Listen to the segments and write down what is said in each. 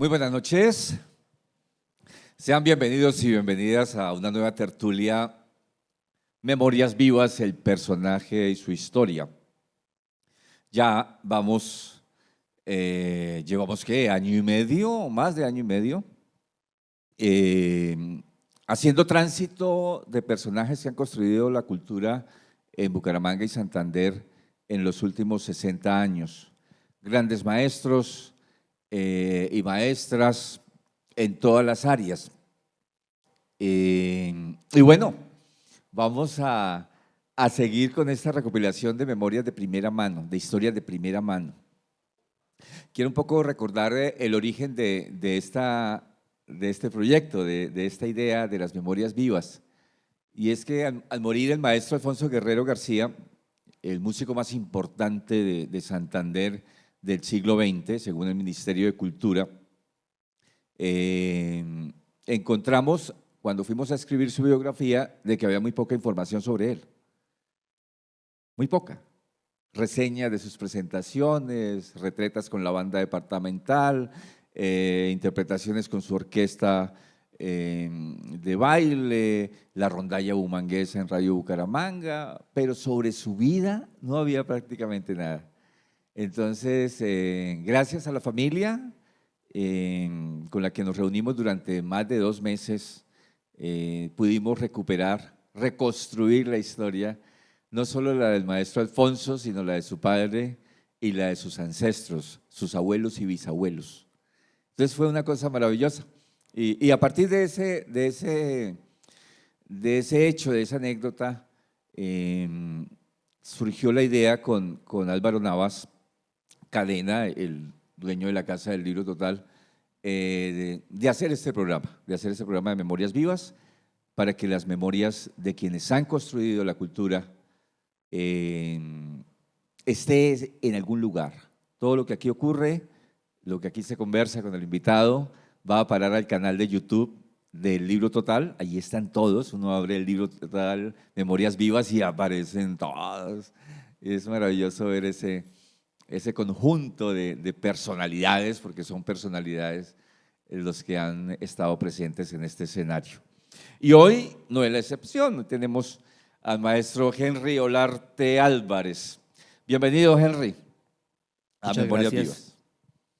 Muy buenas noches. Sean bienvenidos y bienvenidas a una nueva tertulia Memorias Vivas, el personaje y su historia. Ya vamos, llevamos ¿qué? Año y medio, más de año y medio, haciendo tránsito de personajes que han construido la cultura en Bucaramanga y Santander en los últimos 60 años. Grandes maestros y maestras en todas las áreas. Y bueno, vamos a seguir con esta recopilación de memorias de primera mano, de historias de primera mano. Quiero un poco recordar el origen de este proyecto, de esta idea de las memorias vivas. Y es que al morir el maestro Alfonso Guerrero García, el músico más importante de Santander del siglo XX, según el Ministerio de Cultura, encontramos, cuando fuimos a escribir su biografía, de que había muy poca información sobre él. Muy poca. Reseñas de sus presentaciones, retretas con la banda departamental, interpretaciones con su orquesta de baile, la rondalla bumanguesa en Radio Bucaramanga, pero sobre su vida no había prácticamente nada. Entonces, gracias a la familia con la que nos reunimos durante más de 2 meses, pudimos recuperar, reconstruir la historia, no solo la del maestro Alfonso, sino la de su padre y la de sus ancestros, sus abuelos y bisabuelos. Entonces fue una cosa maravillosa. Y a partir de ese hecho, de esa anécdota, surgió la idea con Álvaro Navas Cadena, el dueño de la Casa del Libro Total, de hacer este programa, de Memorias Vivas, para que las memorias de quienes han construido la cultura esté en algún lugar. Todo lo que aquí ocurre, lo que aquí se conversa con el invitado, va a parar al canal de YouTube del Libro Total. Allí están todos. Uno abre el Libro Total, Memorias Vivas, y aparecen todos. Es maravilloso ver ese conjunto de personalidades, porque son personalidades los que han estado presentes en este escenario. Y hoy no es la excepción, tenemos al maestro Henry Olarte Álvarez. Bienvenido, Henry, a Muchas Memorias gracias Vivas.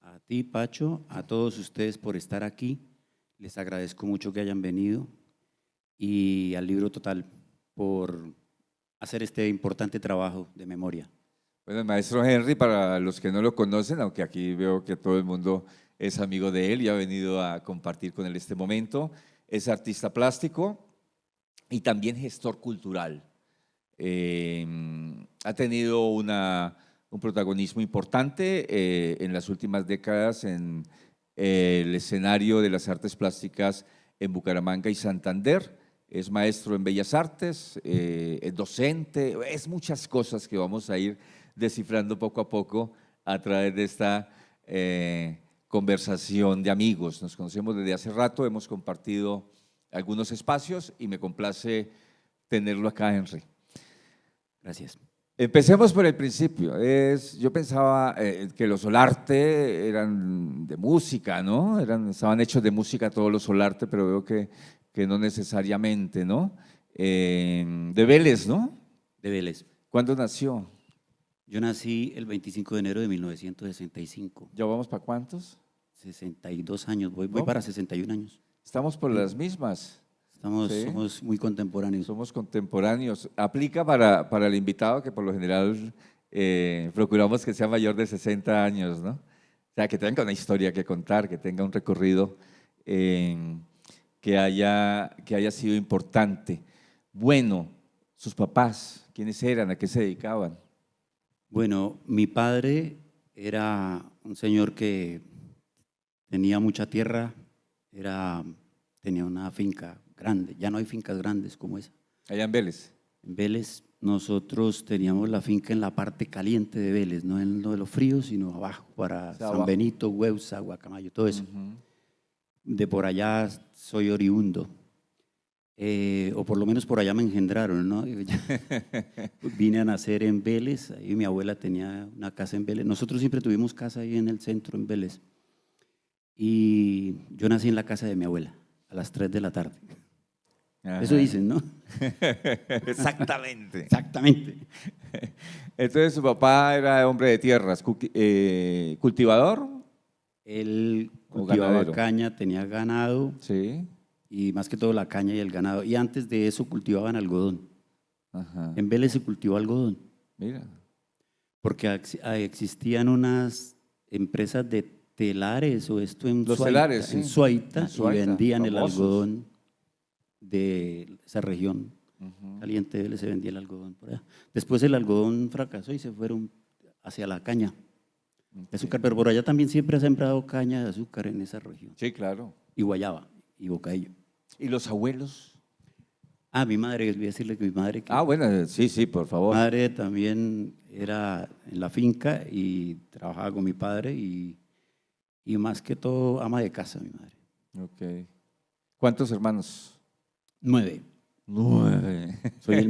a ti, Pacho, a todos ustedes por estar aquí. Les agradezco mucho que hayan venido y al Libro Total por hacer este importante trabajo de memoria. Bueno, el maestro Henry, para los que no lo conocen, aunque aquí veo que todo el mundo es amigo de él y ha venido a compartir con él este momento, es artista plástico y también gestor cultural. Ha tenido un protagonismo importante en las últimas décadas en el escenario de las artes plásticas en Bucaramanga y Santander. Es maestro en Bellas Artes, es docente, es muchas cosas que vamos a ir descifrando poco a poco a través de esta conversación de amigos. Nos conocemos desde hace rato, hemos compartido algunos espacios y me complace tenerlo acá, Henry. Gracias. Empecemos por el principio. Yo pensaba que los Olarte eran de música, ¿no? Estaban hechos de música todos los Olarte, pero veo que no necesariamente, ¿no? De Vélez, ¿no? De Vélez. ¿Cuándo nació? Yo nací el 25 de enero de 1965. ¿Ya vamos para cuántos? 62 años, voy ¿No? para 61 años. Estamos por las mismas. ¿Sí? Somos muy contemporáneos. Somos contemporáneos. Aplica para el invitado que por lo general procuramos que sea mayor de 60 años, ¿no? O sea, que tenga una historia que contar, que tenga un recorrido que haya sido importante. Bueno, sus papás, ¿quiénes eran? ¿A qué se dedicaban? Bueno, mi padre era un señor que tenía mucha tierra, tenía una finca grande, ya no hay fincas grandes como esa. Allá en Vélez. En Vélez nosotros teníamos la finca en la parte caliente de Vélez, no en lo de los fríos, sino abajo, para San abajo. Benito, Hueusa, Guacamayo, todo eso. De por allá soy oriundo, o por lo menos por allá me engendraron, ¿no? Vine a nacer en Vélez, ahí mi abuela tenía una casa en Vélez. Nosotros siempre tuvimos casa ahí en el centro, en Vélez. y yo nací en la casa de mi abuela a las 3 de la tarde. Ajá. Eso dicen, ¿no? Exactamente. Exactamente. Entonces su papá era hombre de tierras, cultivador Él o cultivaba ganadero. caña, tenía ganado Sí. y más que todo la caña y el ganado. Y antes de eso cultivaban algodón. Ajá. En Vélez se cultivó algodón Mira. porque existían unas empresas de telares o esto en Los Suaita, telares, sí. en Suaita, En y Suaita, vendían el famosos. algodón de esa región Ujú. caliente de Vélez, se vendía el algodón por allá. Después el algodón fracasó y se fueron hacia la caña de azúcar, pero por allá también siempre ha sembrado caña de azúcar en esa región. Sí, claro. Y guayaba y bocadillo. ¿Y los abuelos? Ah, mi madre, voy a decirle que mi madre, Ah, bueno, sí, sí, por favor. madre también era en la finca y trabajaba con mi padre y más que todo ama de casa, mi madre. Ok. ¿Cuántos hermanos? 9. 9. Soy el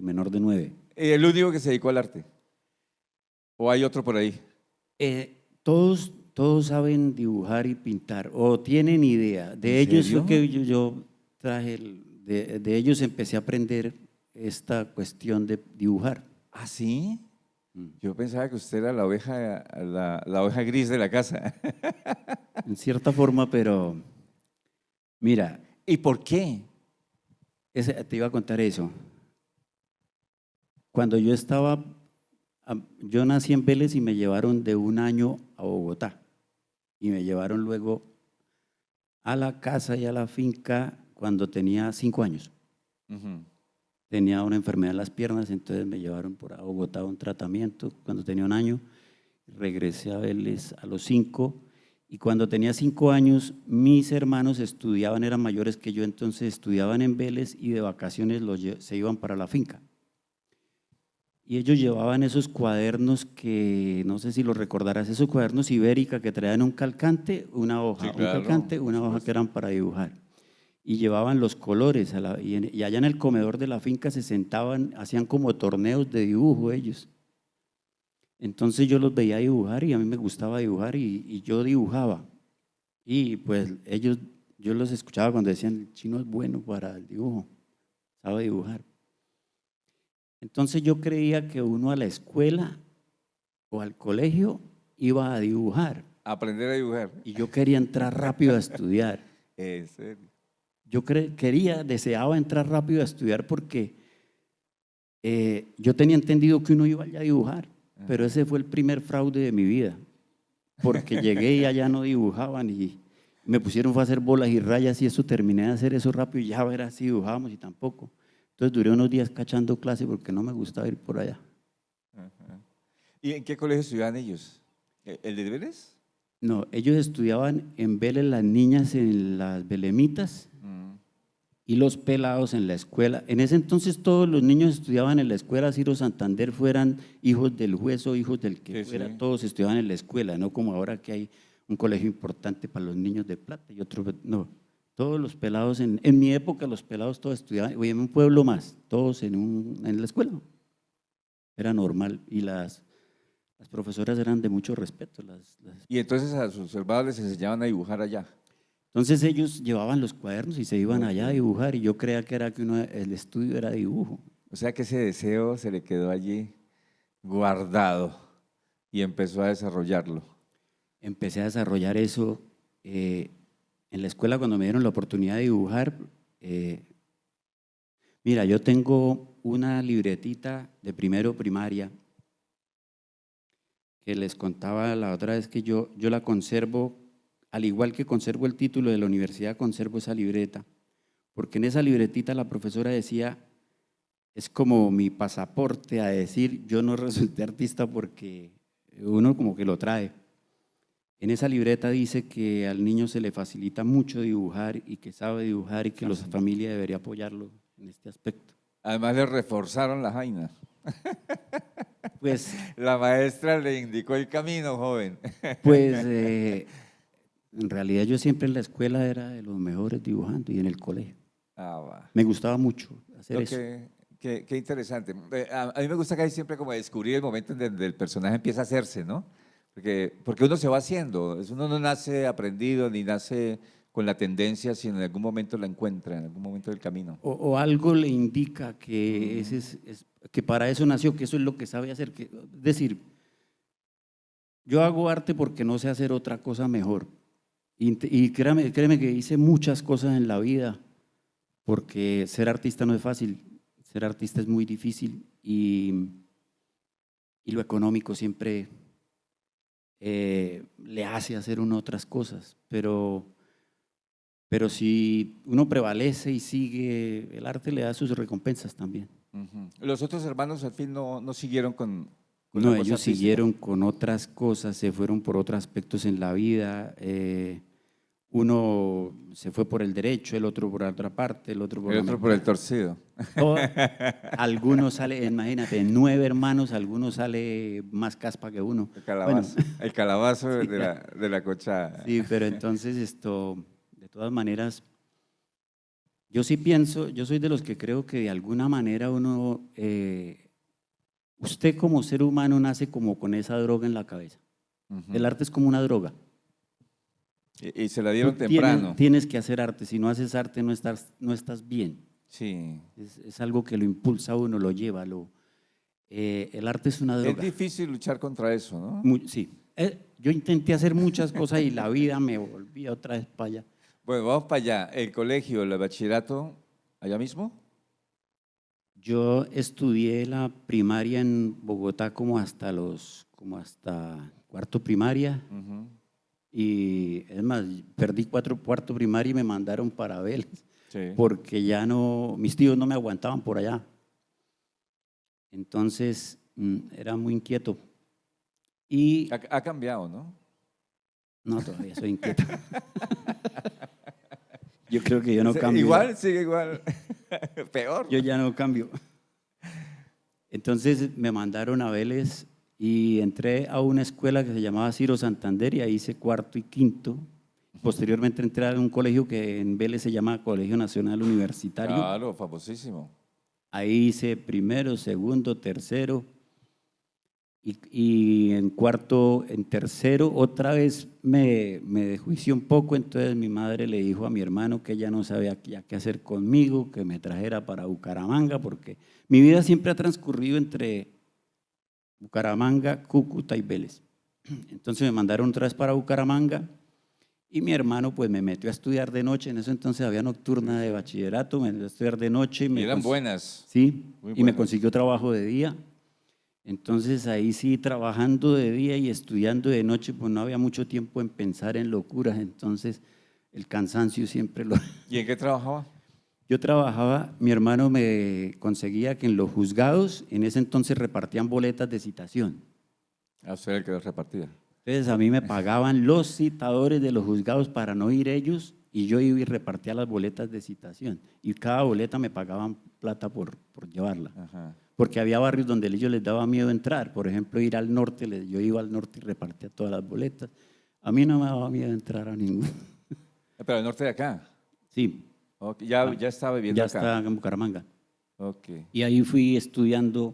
menor de 9. ¿Y el único que se dedicó al arte? ¿O hay otro por ahí? Todos saben dibujar y pintar o tienen idea. De ¿En ellos serio? fue que yo traje, de ellos empecé a aprender esta cuestión de dibujar. ¿Ah, sí? Mm. Yo pensaba que usted era la oveja, la oveja gris de la casa. En cierta forma, pero mira, ¿Y por qué? te iba a contar eso. Cuando yo nací en Vélez y me llevaron de un año a Bogotá y me llevaron luego a la casa y a la finca cuando tenía 5 años. Ujú. Tenía una enfermedad en las piernas, entonces me llevaron por a Bogotá a un tratamiento cuando tenía un año. Regresé a Vélez a los 5 y cuando tenía 5 años mis hermanos estudiaban, eran mayores que yo, entonces estudiaban en Vélez y de vacaciones se iban para la finca. Y ellos llevaban esos cuadernos que, no sé si los recordarás, esos cuadernos Ibérica que traían un calcante, una hoja, Sí, un claro, calcante, por una hoja supuesto. que eran para dibujar. Y llevaban los colores, y allá en el comedor de la finca se sentaban, hacían como torneos de dibujo ellos. Entonces yo los veía dibujar y a mí me gustaba dibujar y yo dibujaba. Y pues yo los escuchaba cuando decían, el chino es bueno para el dibujo, sabe dibujar. Entonces yo creía que uno a la escuela o al colegio iba a dibujar Aprender a dibujar. y yo quería entrar rápido a estudiar. En serio. Yo deseaba entrar rápido a estudiar porque yo tenía entendido que uno iba allá a dibujar, pero ese fue el primer fraude de mi vida, porque llegué y allá no dibujaban y me pusieron fue a hacer bolas y rayas y eso terminé de hacer eso rápido y ya verás si dibujábamos y tampoco. Entonces duré unos días cachando clase porque no me gustaba ir por allá. Ajá. ¿Y en qué colegio estudiaban ellos? ¿El de Vélez? No, ellos estudiaban en Vélez, las niñas en las Belemitas Mm. y los pelados en la escuela. En ese entonces todos los niños estudiaban en la escuela Ciro Santander, fueran hijos del juez o hijos del que Sí, fuera, sí. todos estudiaban en la escuela, no como ahora que hay un colegio importante para los niños de plata y otro, no. Todos los pelados, en mi época los pelados todos estudiaban, oye, en un pueblo más, todos en la escuela. Era normal y las profesoras eran de mucho respeto. Y entonces a sus hermanos les enseñaban a dibujar allá. Entonces ellos llevaban los cuadernos y se iban allá a Ok. dibujar y yo creía que era el estudio era dibujo. O sea que ese deseo se le quedó allí guardado y empezó a desarrollarlo. Empecé a desarrollar eso en la escuela cuando me dieron la oportunidad de dibujar. Mira, yo tengo una libretita de primero primaria que les contaba la otra vez que yo la conservo, al igual que conservo el título de la universidad, conservo esa libreta, porque en esa libretita la profesora decía, es como mi pasaporte a decir, yo no resulté artista porque uno como que lo trae. En esa libreta dice que al niño se le facilita mucho dibujar y que sabe dibujar y que la familia debería apoyarlo en este aspecto. Además le reforzaron la jaina. Pues, La maestra le indicó el camino, joven. pues en realidad yo siempre en la escuela era de los mejores dibujando y en el colegio. Ah, va. Me gustaba mucho hacer No, eso. qué interesante. A mí me gusta casi siempre como descubrir el momento en donde el personaje empieza a hacerse, ¿no? Porque uno se va haciendo, uno no nace aprendido ni nace con la tendencia, sino en algún momento la encuentra, en algún momento del camino. O algo le indica que, que para eso nació, que eso es lo que sabe hacer. Es decir, yo hago arte porque no sé hacer otra cosa mejor. Y créeme que hice muchas cosas en la vida, porque ser artista no es fácil, ser artista es muy difícil y lo económico siempre le hace hacer uno otras cosas, pero si uno prevalece y sigue, el arte le da sus recompensas también. Ujú. Los otros hermanos al fin no siguieron con No, la cosa ellos artística. siguieron con otras cosas, se fueron por otros aspectos en la vida. Uno se fue por el derecho, el otro por otra parte, el otro por El la otro por el mecánica. torcido. Algunos sale, imagínate, 9 hermanos, algunos sale más caspa que uno. El calabazo, el calabazo Sí, de la cochada. sí, pero entonces de todas maneras, yo sí pienso, yo soy de los que creo que de alguna manera uno, usted como ser humano nace como con esa droga en la cabeza. Ujú. El arte es como una droga. Y se la Tú dieron temprano. tienes que hacer arte, si no haces arte no estás bien. Sí. Es algo que lo impulsa a uno, lo lleva, el arte es una Es droga. difícil luchar contra eso, ¿no? Sí, yo intenté hacer muchas cosas y la vida me volvía otra vez para allá. Bueno, vamos para allá. El colegio, el bachillerato, allá mismo. Yo estudié la primaria en Bogotá como hasta cuarto primaria Ujú. y es más, perdí cuarto primaria y me mandaron para Vélez Sí. porque ya no, mis tíos no me aguantaban por allá. Entonces era muy inquieto y Ha cambiado, ¿no? no, todavía soy inquieto. Yo creo que yo no cambio. Igual, sigue igual. Peor. Yo ya no cambio. Entonces me mandaron a Vélez y entré a una escuela que se llamaba Ciro Santander y ahí hice cuarto y quinto. Posteriormente entré a un colegio que en Vélez se llama Colegio Nacional Universitario. Claro, famosísimo. Ahí hice primero, segundo, tercero y en tercero otra vez me desjuicié un poco, entonces mi madre le dijo a mi hermano que ella no sabía ya qué hacer conmigo, que me trajera para Bucaramanga, porque mi vida siempre ha transcurrido entre Bucaramanga, Cúcuta y Vélez. Entonces me mandaron otra vez para Bucaramanga y mi hermano pues me metió a estudiar de noche, en ese entonces había nocturna de bachillerato, me metió a estudiar de noche Y eran buenas. Sí, Muy y me buenas. consiguió trabajo de día. Entonces ahí sí, trabajando de día y estudiando de noche, pues no había mucho tiempo en pensar en locuras, entonces el cansancio siempre lo... ¿Y en qué trabajaba? Yo trabajaba, mi hermano me conseguía que en los juzgados, en ese entonces repartían boletas de citación. A usted el que los repartía. Entonces a mí me pagaban los citadores de los juzgados para no ir ellos y yo iba y repartía las boletas de citación. Y cada boleta me pagaban plata por llevarla. Ajá. Porque había barrios donde a ellos les daba miedo entrar. Por ejemplo, ir al norte, yo iba al norte y repartía todas las boletas. A mí no me daba miedo entrar a ninguno. Pero al norte de acá. Sí, Ok, ya estaba viviendo ya acá. estaba en Bucaramanga. Ok. Y ahí fui estudiando,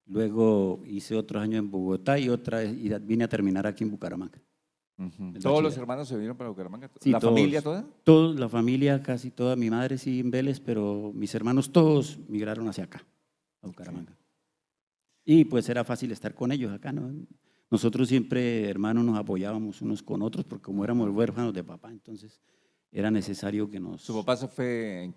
luego hice otros años en Bogotá y vine a terminar aquí en Bucaramanga. Ujú. El ¿Todos los bachiller. hermanos se vinieron para Bucaramanga? Sí, ¿La todos. familia toda? Todos, la familia, casi toda, mi madre sí en Vélez, pero mis hermanos todos migraron hacia acá, a Bucaramanga. Y pues era fácil estar con ellos acá, ¿no? Nosotros siempre, hermanos, nos apoyábamos unos con otros, porque como éramos huérfanos de papá, entonces era necesario que nos... ¿Su papá se fue,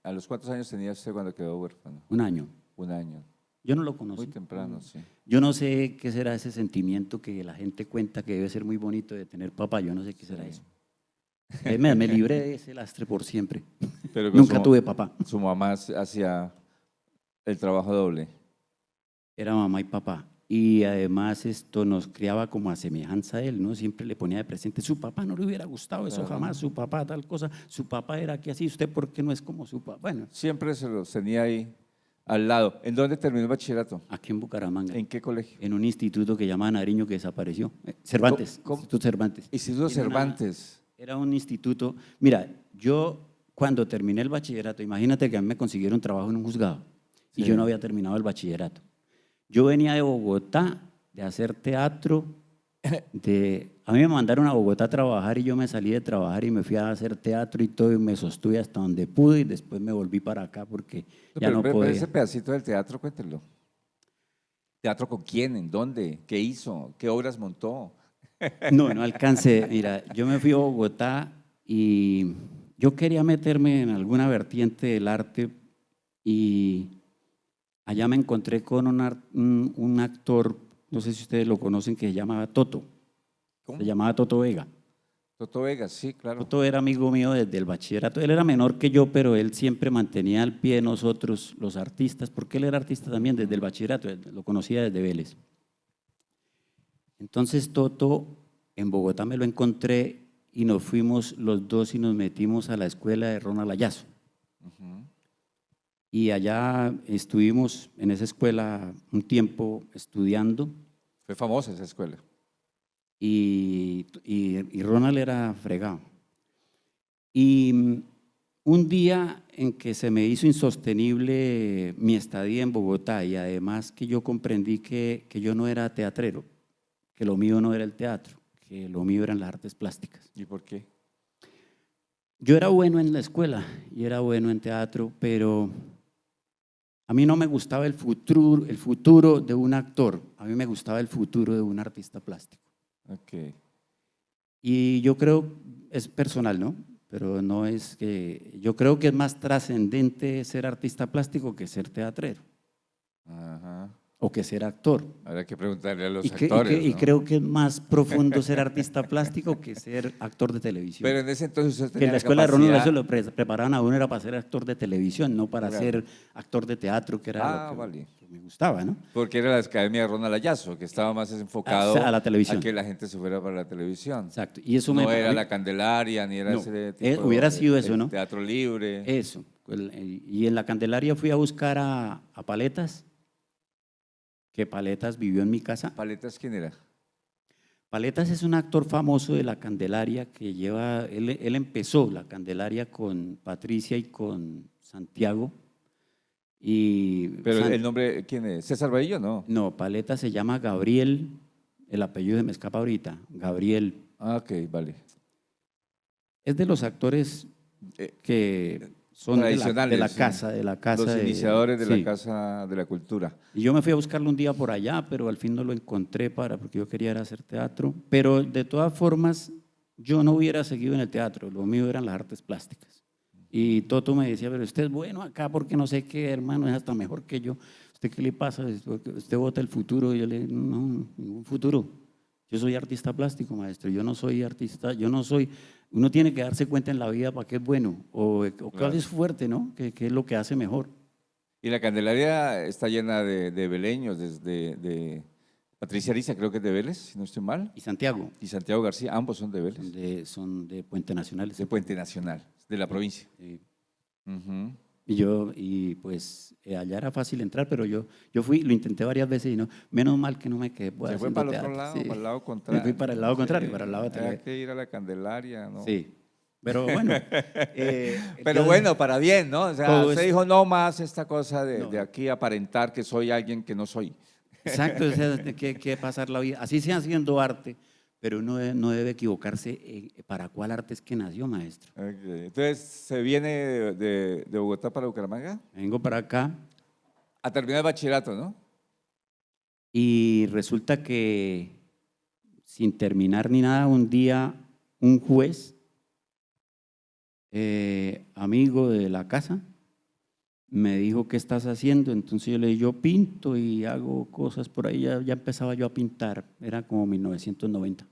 a los cuántos años tenía usted cuando quedó huérfano? Un año. Un año. Yo no lo conocí. Muy temprano, sí. Yo no sé qué será ese sentimiento que la gente cuenta que debe ser muy bonito de tener papá, yo no sé qué será eso. Me libré de ese lastre por siempre. Pero Nunca tuve papá. Su mamá hacía el trabajo doble. Era mamá y papá. Y además esto nos criaba como a semejanza de él, ¿no? Siempre le ponía de presente, su papá no le hubiera gustado eso Claro. jamás, su papá tal cosa, su papá era que así, usted por qué no es como su papá. Bueno, Siempre se los tenía ahí al lado. ¿En dónde terminó el bachillerato? aquí en Bucaramanga, ¿En qué colegio? en un instituto que llama Nariño que desapareció, Cervantes, ¿Cómo? Instituto Cervantes. Instituto Era Cervantes. Era un instituto, mira, yo cuando terminé el bachillerato, imagínate que a mí me consiguieron trabajo en un juzgado y Sí. yo no había terminado el bachillerato. Yo venía de Bogotá de hacer teatro A mí me mandaron a Bogotá a trabajar y yo me salí de trabajar y me fui a hacer teatro y todo y me sostuve hasta donde pude y después me volví para acá porque ya no Pero ese podía. pedacito del teatro, cuéntelo. ¿Teatro con quién? ¿En dónde? ¿Qué hizo? ¿Qué obras montó? No, no alcancé. Mira, yo me fui a Bogotá y yo quería meterme en alguna vertiente del arte y allá me encontré con un actor, no sé si ustedes lo conocen, que se llamaba Toto. ¿Cómo? Se llamaba Toto Vega. Toto Vegas, sí, claro. Toto era amigo mío desde el bachillerato. Él era menor que yo, pero él siempre mantenía al pie de nosotros, los artistas, porque él era artista también desde el bachillerato, lo conocía desde Vélez. Entonces Toto en Bogotá me lo encontré y nos fuimos los dos y nos metimos a la escuela de Ronald Ayazo. Y allá estuvimos en esa escuela un tiempo estudiando. Fue famosa esa escuela. Y Ronald era fregado. Y un día en que se me hizo insostenible mi estadía en Bogotá y además que yo comprendí que yo no era teatrero, que lo mío no era el teatro, que lo mío eran las artes plásticas. ¿Y por qué? Yo era bueno en la escuela y era bueno en teatro, pero a mí no me gustaba el futuro de un actor, a mí me gustaba el futuro de un artista plástico. Okay. Y yo creo, es personal, ¿no? Pero no es que, yo creo que es más trascendente ser artista plástico que ser teatrero. Ajá. O que ser actor. Habrá que preguntarle a los Y actores, ¿no? creo que es más profundo ser artista plástico que ser actor de televisión. Pero en ese entonces usted Que tenía en la la escuela de Ronald capacidad. eso lo preparaban a uno era para ser actor de televisión, no para Claro. ser actor de teatro, que era lo que, vale. que me gustaba, ¿no? Porque era la Academia de Ronald Ayazo, que estaba más enfocado A la televisión. a que la gente se fuera para la televisión. Exacto. Y eso No me, era la Candelaria, ni era No, ese tipo hubiera de- sido de eso, ¿no? teatro libre. Eso. Y en la Candelaria fui a buscar a Paletas, que Paletas vivió en mi casa. ¿Paletas quién era? Paletas es un actor famoso de la Candelaria que lleva, él empezó la Candelaria con Patricia y con Santiago. Pero el nombre, ¿quién es? ¿César Bahillo? No. No, Paletas se llama Gabriel, el apellido se me escapa ahorita, Gabriel. Ok, vale. Es de los actores Eh, que son tradicionales, de la sí. casa. Los iniciadores de sí. la Casa de la Cultura. Y yo me fui a buscarlo un día por allá, pero al fin no lo encontré porque yo quería ir a hacer teatro. Pero de todas formas, yo no hubiera seguido en el teatro, lo mío eran las artes plásticas. Y Toto me decía, pero usted es bueno acá porque no sé qué, hermano, es hasta mejor que yo. ¿Usted qué le pasa? Usted vota el futuro. Y yo le digo, no, ningún futuro. Yo soy artista plástico, maestro. Yo no soy artista, yo no soy. Uno tiene que darse cuenta en la vida para qué es bueno o cuál es fuerte, ¿no? ¿Qué es lo que hace mejor? Y la Candelaria está llena de beleños, desde de Patricia Ariza, creo que es de Vélez, si no estoy mal, Y Santiago, y Santiago García, ambos son de Vélez, son de Puente Nacional. de Puente Nacional, de la provincia. Ujú. Y pues allá era fácil entrar, pero yo fui, lo intenté varias veces y no, menos mal que no me quedé. Se fue para el otro lado, para el lado contrario. Me fui para el lado contrario, Sí, para el lado de hay que ir a la Candelaria, ¿no? Sí, pero bueno. Pero bueno, para bien, ¿no? O sea, todo usted es- dijo no más esta cosa No. de aquí aparentar que soy alguien que no soy. Exacto, o sea, que pasar la vida, así sea haciendo arte, pero uno no debe equivocarse para cuál arte es que nació, maestro. Ok. Entonces, ¿se viene de Bogotá para Bucaramanga? Vengo para acá A terminar el bachillerato, ¿no? y resulta que sin terminar ni nada, un día un juez, amigo de la casa, me dijo, ¿qué estás haciendo? Entonces yo le dije, yo pinto y hago cosas por ahí, ya empezaba yo a pintar, era como 1990.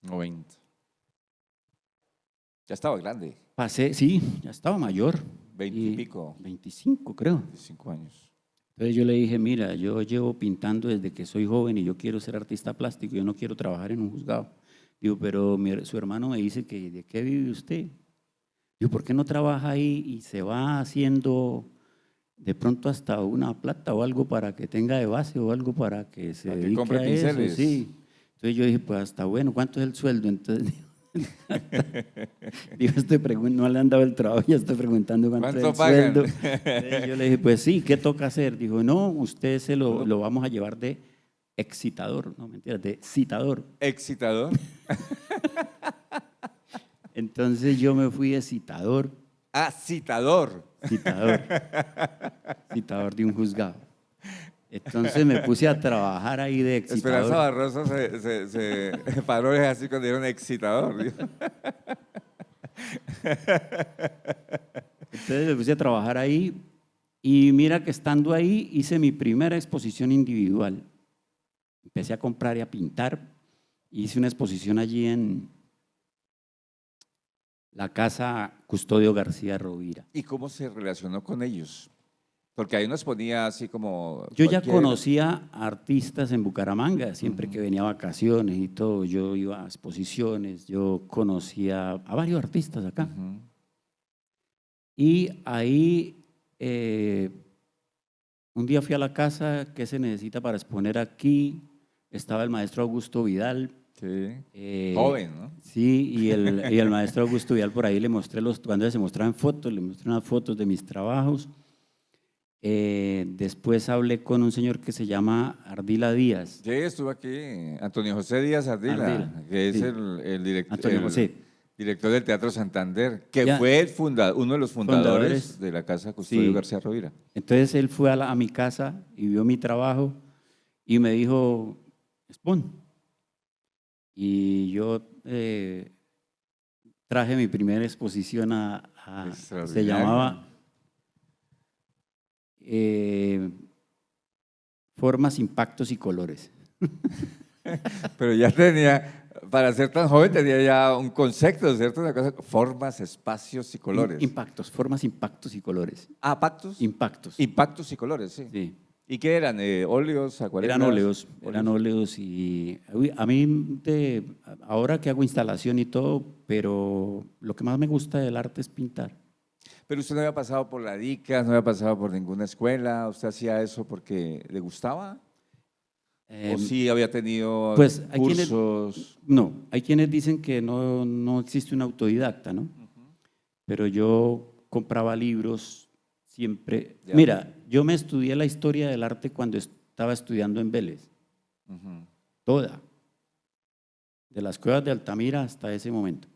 90. Ya estaba grande, Pasé, sí, ya estaba mayor. 20 y pico, 25 creo. 25 años. Entonces yo le dije, mira, yo llevo pintando desde que soy joven y yo quiero ser artista plástico, yo no quiero trabajar en un juzgado. Digo, pero su hermano me dice que ¿de qué vive usted? Digo, ¿por qué no trabaja ahí y se va haciendo de pronto hasta una plata o algo para que tenga de base o algo para que se Para que dedique compre a eso? pinceles. Sí. Entonces yo dije, pues hasta bueno, ¿cuánto es el sueldo? Entonces digo, no le han dado el trabajo, ya estoy preguntando cuánto ¿Cuánto es el pagan? sueldo. Entonces yo le dije, pues sí, ¿qué toca hacer? Dijo, no, usted lo vamos a llevar de excitador, no mentiras, de citador. Excitador. Entonces yo me fui de citador, Ah, citador. citador, citador de un juzgado. Entonces me puse a trabajar ahí de Esperanza excitador. Barroso se paró así cuando dieron excitador. ¿Dijo? Entonces me puse a trabajar ahí y mira que estando ahí hice mi primera exposición individual. Empecé a comprar y a pintar. Hice una exposición allí en la Casa Custodio García Rovira. ¿Y cómo se relacionó con ellos? Porque ahí nos ponía así como Yo ya cualquiera. conocía a artistas en Bucaramanga, siempre que venía a vacaciones y todo, yo iba a exposiciones, yo conocía a varios artistas acá. Ujú. Y ahí un día fui a la casa, ¿qué se necesita para exponer aquí? Estaba el maestro Augusto Vidal. Sí. Joven, ¿no? Sí, y el maestro Augusto Vidal por ahí le mostré cuando se mostraban fotos, le mostré unas fotos de mis trabajos. Después hablé con un señor que se llama Ardila Díaz. Sí, estuvo aquí Antonio José Díaz Ardila, Ardila, que es sí. el Antonio José. director del Teatro Santander, que Ya. fue uno de los fundadores Fundadores. de la Casa Custodio Sí. García Rovira. Entonces él fue a mi casa y vio mi trabajo y me dijo, expon. Y yo traje mi primera exposición se Extraordinario. llamaba Formas, Impactos y Colores. Pero ya tenía, para ser tan joven, tenía ya un concepto, ¿cierto? Una cosa, formas, espacios y colores. Impactos, formas, impactos y colores. Ah, pactos. Impactos. Impactos y colores, sí. Sí. ¿Y qué eran? ¿Óleos, acuarelas? Eran óleos y a mí ahora que hago instalación y todo, pero lo que más me gusta del arte es pintar. Pero usted no había pasado por la DICA, no había pasado por ninguna escuela, ¿usted hacía eso porque le gustaba? ¿O sí había tenido Pues hay cursos? hay quienes dicen que no existe un autodidacta, ¿no? Pero yo compraba libros siempre. Ya. Mira, yo me estudié la historia del arte cuando estaba estudiando en Vélez, Ujú. toda, de las cuevas de Altamira hasta ese momento,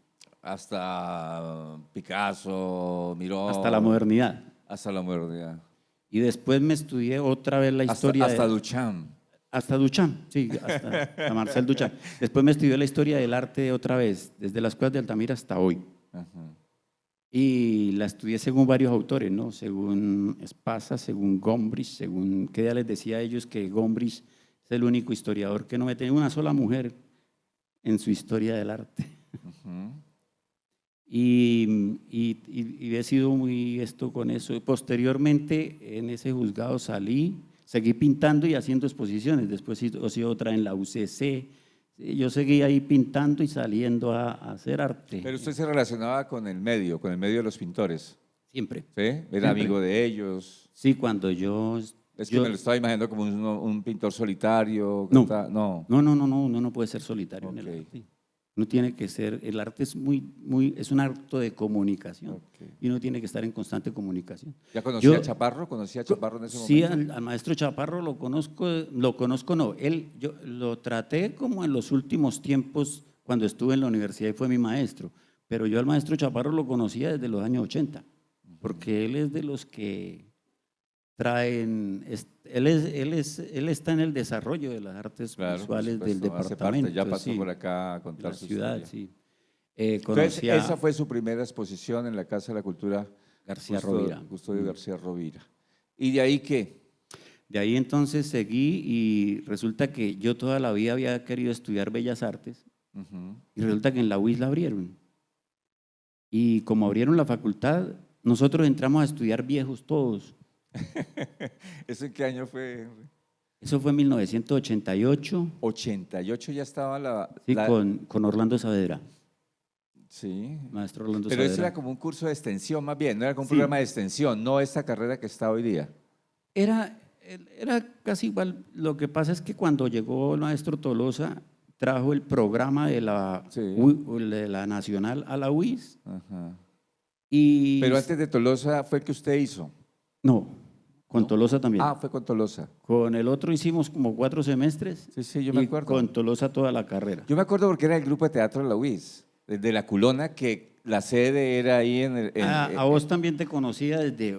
Hasta Picasso, Miró. hasta la modernidad. Hasta la modernidad. Y después me estudié otra vez la historia Hasta Duchamp. hasta Duchamp, sí, hasta Marcel Duchamp. Después me estudié la historia del arte otra vez, desde las cuevas de Altamira hasta hoy. Ajá. Y la estudié según varios autores, ¿no? Según Espasa, según Gombrich, según que ya les decía a ellos que Gombrich es el único historiador que no mete una sola mujer en su historia del arte. Ujú. Y he sido muy con eso. Posteriormente, en ese juzgado seguí pintando y haciendo exposiciones. Después hice otra en la UCC. Yo seguí ahí pintando y saliendo a hacer arte. Pero usted se relacionaba con el medio de los pintores, Siempre. ¿sí? Era Siempre. amigo de ellos. Sí, cuando yo... Es que me lo estaba imaginando como un pintor solitario. No. No. Uno no puede ser solitario en el Ok. arte. Uno tiene que ser, el arte es es un acto de comunicación Ok. y uno tiene que estar en constante comunicación. ¿Ya conocía Yo- a Chaparro? ¿Conocía a Chaparro en ese Sí, momento? al maestro Chaparro lo conozco no, yo lo traté como en los últimos tiempos cuando estuve en la universidad y fue mi maestro, pero yo al maestro Chaparro lo conocía desde los años 80, porque él es de los que traen, él está en el desarrollo de las artes Claro, por visuales del supuesto, hace parte, departamento. ya pasó sí, por acá a de contar la su ciudad, historia. sí. Entonces, Conocí a esa fue su primera exposición en la Casa de la Cultura García Rovira. Custodio García Rovira. ¿Y de ahí qué? De ahí entonces seguí y resulta que yo toda la vida había querido estudiar Bellas Artes Ujú. y resulta que en la UIS la abrieron. Y como abrieron la facultad, nosotros entramos a estudiar viejos todos. ¿Eso en qué año fue, Henry? Eso fue en 1988, 88 ya estaba sí, con Orlando Saavedra, Sí. maestro Orlando Pero eso Saavedra. era como un curso de extensión más bien, no era como un Sí. programa de extensión, no esta carrera que está hoy día. Era casi igual. Lo que pasa es que cuando llegó el maestro Tolosa, trajo el programa de Sí. de la Nacional a la UIS. Ajá. Y Pero antes de Tolosa fue el que usted hizo. no, Con Tolosa también. Ah, fue con Tolosa. Con el otro hicimos como 4 semestres. Sí, sí, yo me y acuerdo. con Tolosa toda la carrera. Yo me acuerdo porque era el grupo de teatro de la UIS, de La Culona, que la sede era ahí en el... A vos también te conocía desde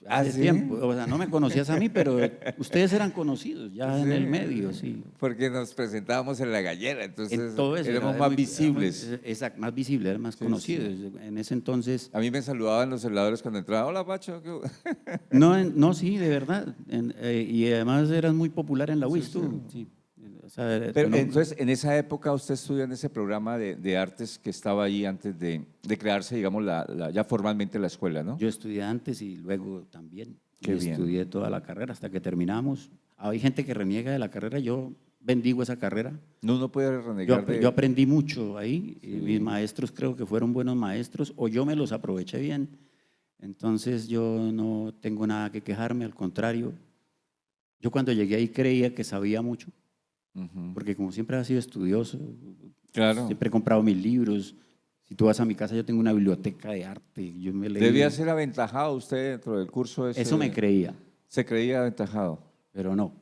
hace ¿sí? tiempo. O sea, no me conocías a mí, pero ustedes eran conocidos ya en el medio, sí. Porque nos presentábamos en La Gallera, entonces En todo eso. éramos más visibles. Exacto, más visibles, eran más Sí, conocidos. En ese entonces. A mí me saludaban los celadores cuando entraba. Hola, Pacho. No, sí, de verdad. Y además eras muy popular en la UIS, tú. Sí. O sea, Pero no- entonces, en esa época usted estudió en ese programa de artes que estaba ahí antes de crearse, digamos, ya formalmente la escuela, ¿no? Yo estudié antes y luego también. Qué Y bien. estudié toda la carrera hasta que terminamos. Hay gente que reniega de la carrera, yo bendigo esa carrera. No, uno puede Yo, renegar yo aprendí mucho ahí, y Sí. mis maestros creo que fueron buenos maestros, o yo me los aproveché bien. Entonces yo no tengo nada que quejarme, al contrario. Yo cuando llegué ahí creía que sabía mucho, Ujú. porque como siempre he sido estudioso, Claro. siempre he comprado mis libros. Si tú vas a mi casa, yo tengo una biblioteca de arte, yo me leí. Debía ser aventajado usted dentro del curso ese. Eso me creía, Se creía aventajado, pero no.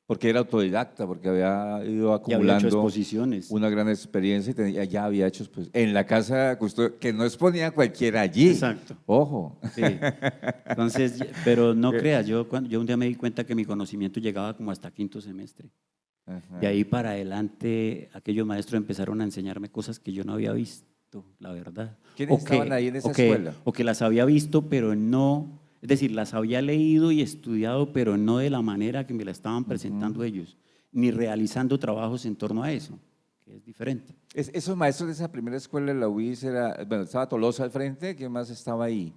porque era autodidacta, porque había ido Ya había hecho acumulando exposiciones. una gran experiencia y ya había hecho en la casa que no exponía cualquiera allí. Exacto. Ojo. Sí. Entonces, pero no creas, yo un día me di cuenta que mi conocimiento llegaba como hasta quinto semestre. Ajá. De ahí para adelante, aquellos maestros empezaron a enseñarme cosas que yo no había visto, la verdad. ¿Quiénes estaban ahí en esa escuela? O que las había visto, pero no, es decir, las había leído y estudiado, pero no de la manera que me la estaban presentando ellos, ni realizando trabajos en torno a eso, que es diferente. Esos maestros de esa primera escuela de la UIS bueno, estaba Tolosa al frente, ¿quién más estaba ahí?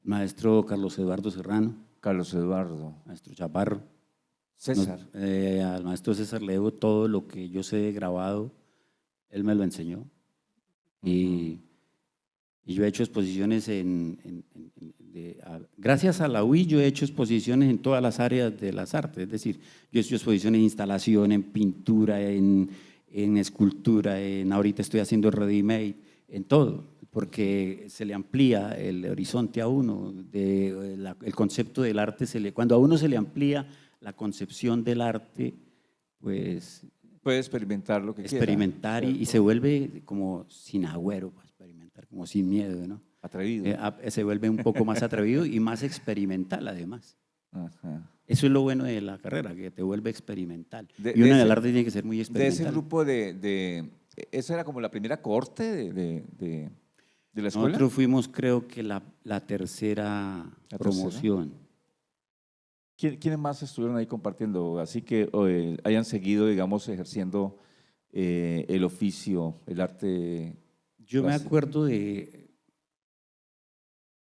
Maestro Carlos Eduardo Serrano, Carlos Eduardo, maestro Chaparro. César. Al maestro César le debo todo lo que yo sé de grabado, él me lo enseñó. Y yo he hecho exposiciones gracias a la UI yo he hecho exposiciones en todas las áreas de las artes, es decir, yo he hecho exposiciones en instalación, en pintura, en escultura, ahorita estoy haciendo ready-made, en todo, porque se le amplía el horizonte a uno, el concepto del arte, cuando a uno se le amplía la concepción del arte, pues Puede experimentar lo que experimentar quiera. y se vuelve como sin agüero para experimentar, como sin miedo, ¿no? Atrevido. Se vuelve un poco más atrevido y más experimental además. Ajá. Eso es lo bueno de la carrera, que te vuelve experimental. De- Y uno de en ese- el arte tiene que ser muy De experimental. ese grupo ¿eso era como la primera corte de la escuela? Nosotros fuimos creo que la tercera ¿La promoción. ¿Quiénes más estuvieron ahí compartiendo? Así que hayan seguido, digamos, ejerciendo el oficio, el arte. Yo me plástico. acuerdo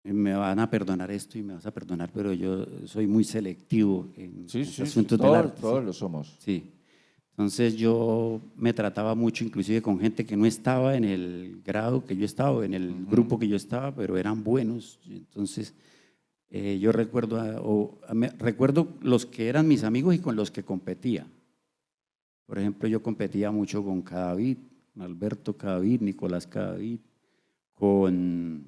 me van a perdonar esto y me vas a perdonar, pero yo soy muy selectivo en Sí, los sí, asuntos del todos, arte. todos ¿sí? lo somos. Sí. Entonces yo me trataba mucho inclusive con gente que no estaba en el grado que yo estaba, en el grupo que yo estaba, pero eran buenos. Entonces yo recuerdo los que eran mis amigos y con los que competía. Por ejemplo, yo competía mucho con Cadavid, Alberto Cadavid, Nicolás Cadavid, con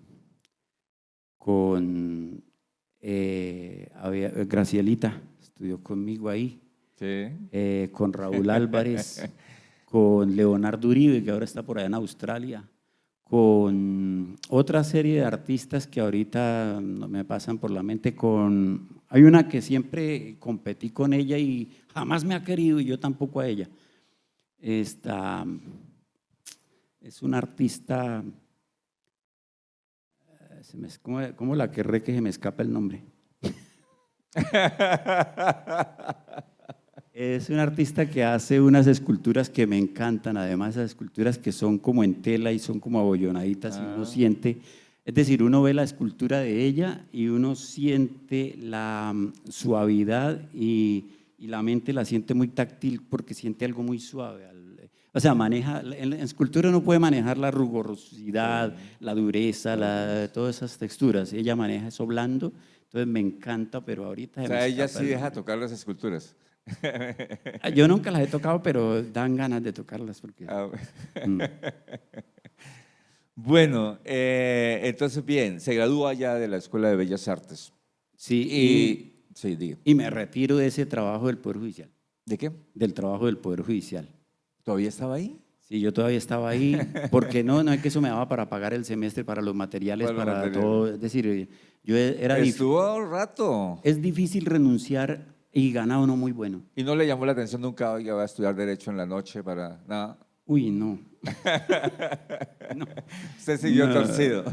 Gracielita, estudió conmigo ahí. Sí. Con Raúl Álvarez, con Leonardo Uribe, que ahora está por allá en Australia, con otra serie de artistas que ahorita no me pasan por la mente, hay una que siempre competí con ella y jamás me ha querido y yo tampoco a ella. Esta es una artista, ¿cómo la querré que se me escapa el nombre? Es un artista que hace unas esculturas que me encantan, además esas esculturas que son como en tela y son como abollonaditas y uno siente, es decir, uno ve la escultura de ella y uno siente la suavidad y la mente la siente muy táctil porque siente algo muy suave. O sea, en escultura uno puede manejar la rugosidad, la dureza, todas esas texturas. Ella maneja eso blando, entonces me encanta, pero ahorita... O sea, ella sí deja tocar las esculturas. Yo nunca las he tocado, pero dan ganas de tocarlas. Porque... Bueno, entonces bien, se gradúa ya de la Escuela de Bellas Artes. Sí, Sí, diga. y me retiro de ese trabajo del Poder Judicial, ¿De qué? del trabajo del Poder Judicial. ¿Todavía estaba ahí? Sí, yo todavía estaba ahí, porque no es que eso me daba para pagar el semestre, para los materiales, Para los para materiales. todo. Es decir, Estuvo un rato. es difícil renunciar y gana uno muy bueno. ¿Y no le llamó la atención nunca, oiga, va a estudiar Derecho en la noche para nada? Uy, no. No, Usted siguió torcido.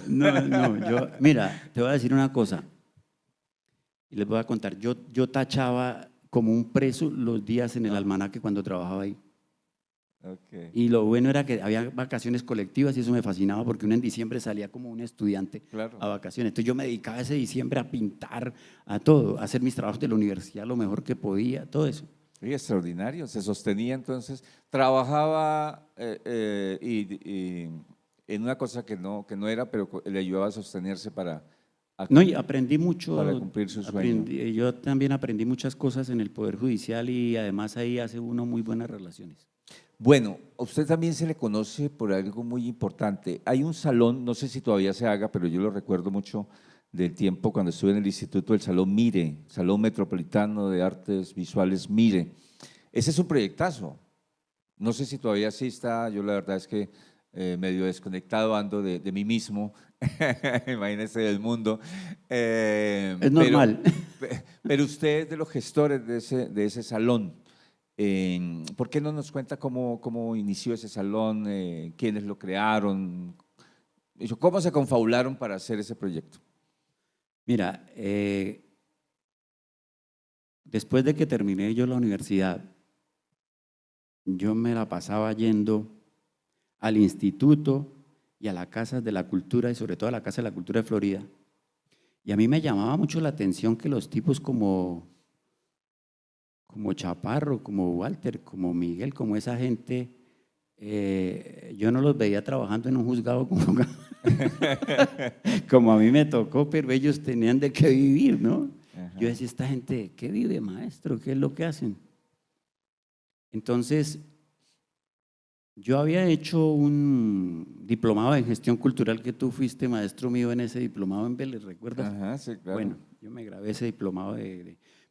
mira, te voy a decir una cosa y les voy a contar. Yo tachaba como un preso los días en el almanaque cuando trabajaba ahí. Okay. Y lo bueno era que había vacaciones colectivas y eso me fascinaba porque uno en diciembre salía como un estudiante Claro. a vacaciones. Entonces yo me dedicaba ese diciembre a pintar, a todo, a hacer mis trabajos de la universidad lo mejor que podía, todo eso. Sí, extraordinario, se sostenía entonces, trabajaba y en una cosa que no era, pero le ayudaba a sostenerse No, y aprendí mucho, para cumplir su sueño. yo también aprendí muchas cosas en el Poder Judicial y además ahí hace uno muy buenas relaciones. Bueno, a usted también se le conoce por algo muy importante. Hay un salón, no sé si todavía se haga, pero yo lo recuerdo mucho del tiempo cuando estuve en el instituto, el Salón Mire, Salón Metropolitano de Artes Visuales Mire. Ese es un proyectazo. No sé si todavía sí está, yo la verdad es que medio desconectado ando de mí mismo, imagínese del mundo. Es normal. Pero usted es de los gestores de ese salón. ¿Por qué no nos cuenta cómo inició ese salón, quiénes lo crearon, cómo se confabularon para hacer ese proyecto? Mira, después de que terminé yo la universidad, yo me la pasaba yendo al instituto y a la Casa de la Cultura y sobre todo a la Casa de la Cultura de Florida. Y a mí me llamaba mucho la atención que los tipos como Chaparro, como Walter, como Miguel, como esa gente, yo no los veía trabajando en un juzgado como a mí me tocó, pero ellos tenían de qué vivir, ¿no? Ajá. Yo decía, esta gente, ¿qué vive, maestro? ¿Qué es lo que hacen? Entonces, yo había hecho un diplomado en gestión cultural que tú fuiste maestro mío en ese diplomado en Vélez, ¿recuerdas? Ajá, sí, claro. Bueno, yo me grabé ese diplomado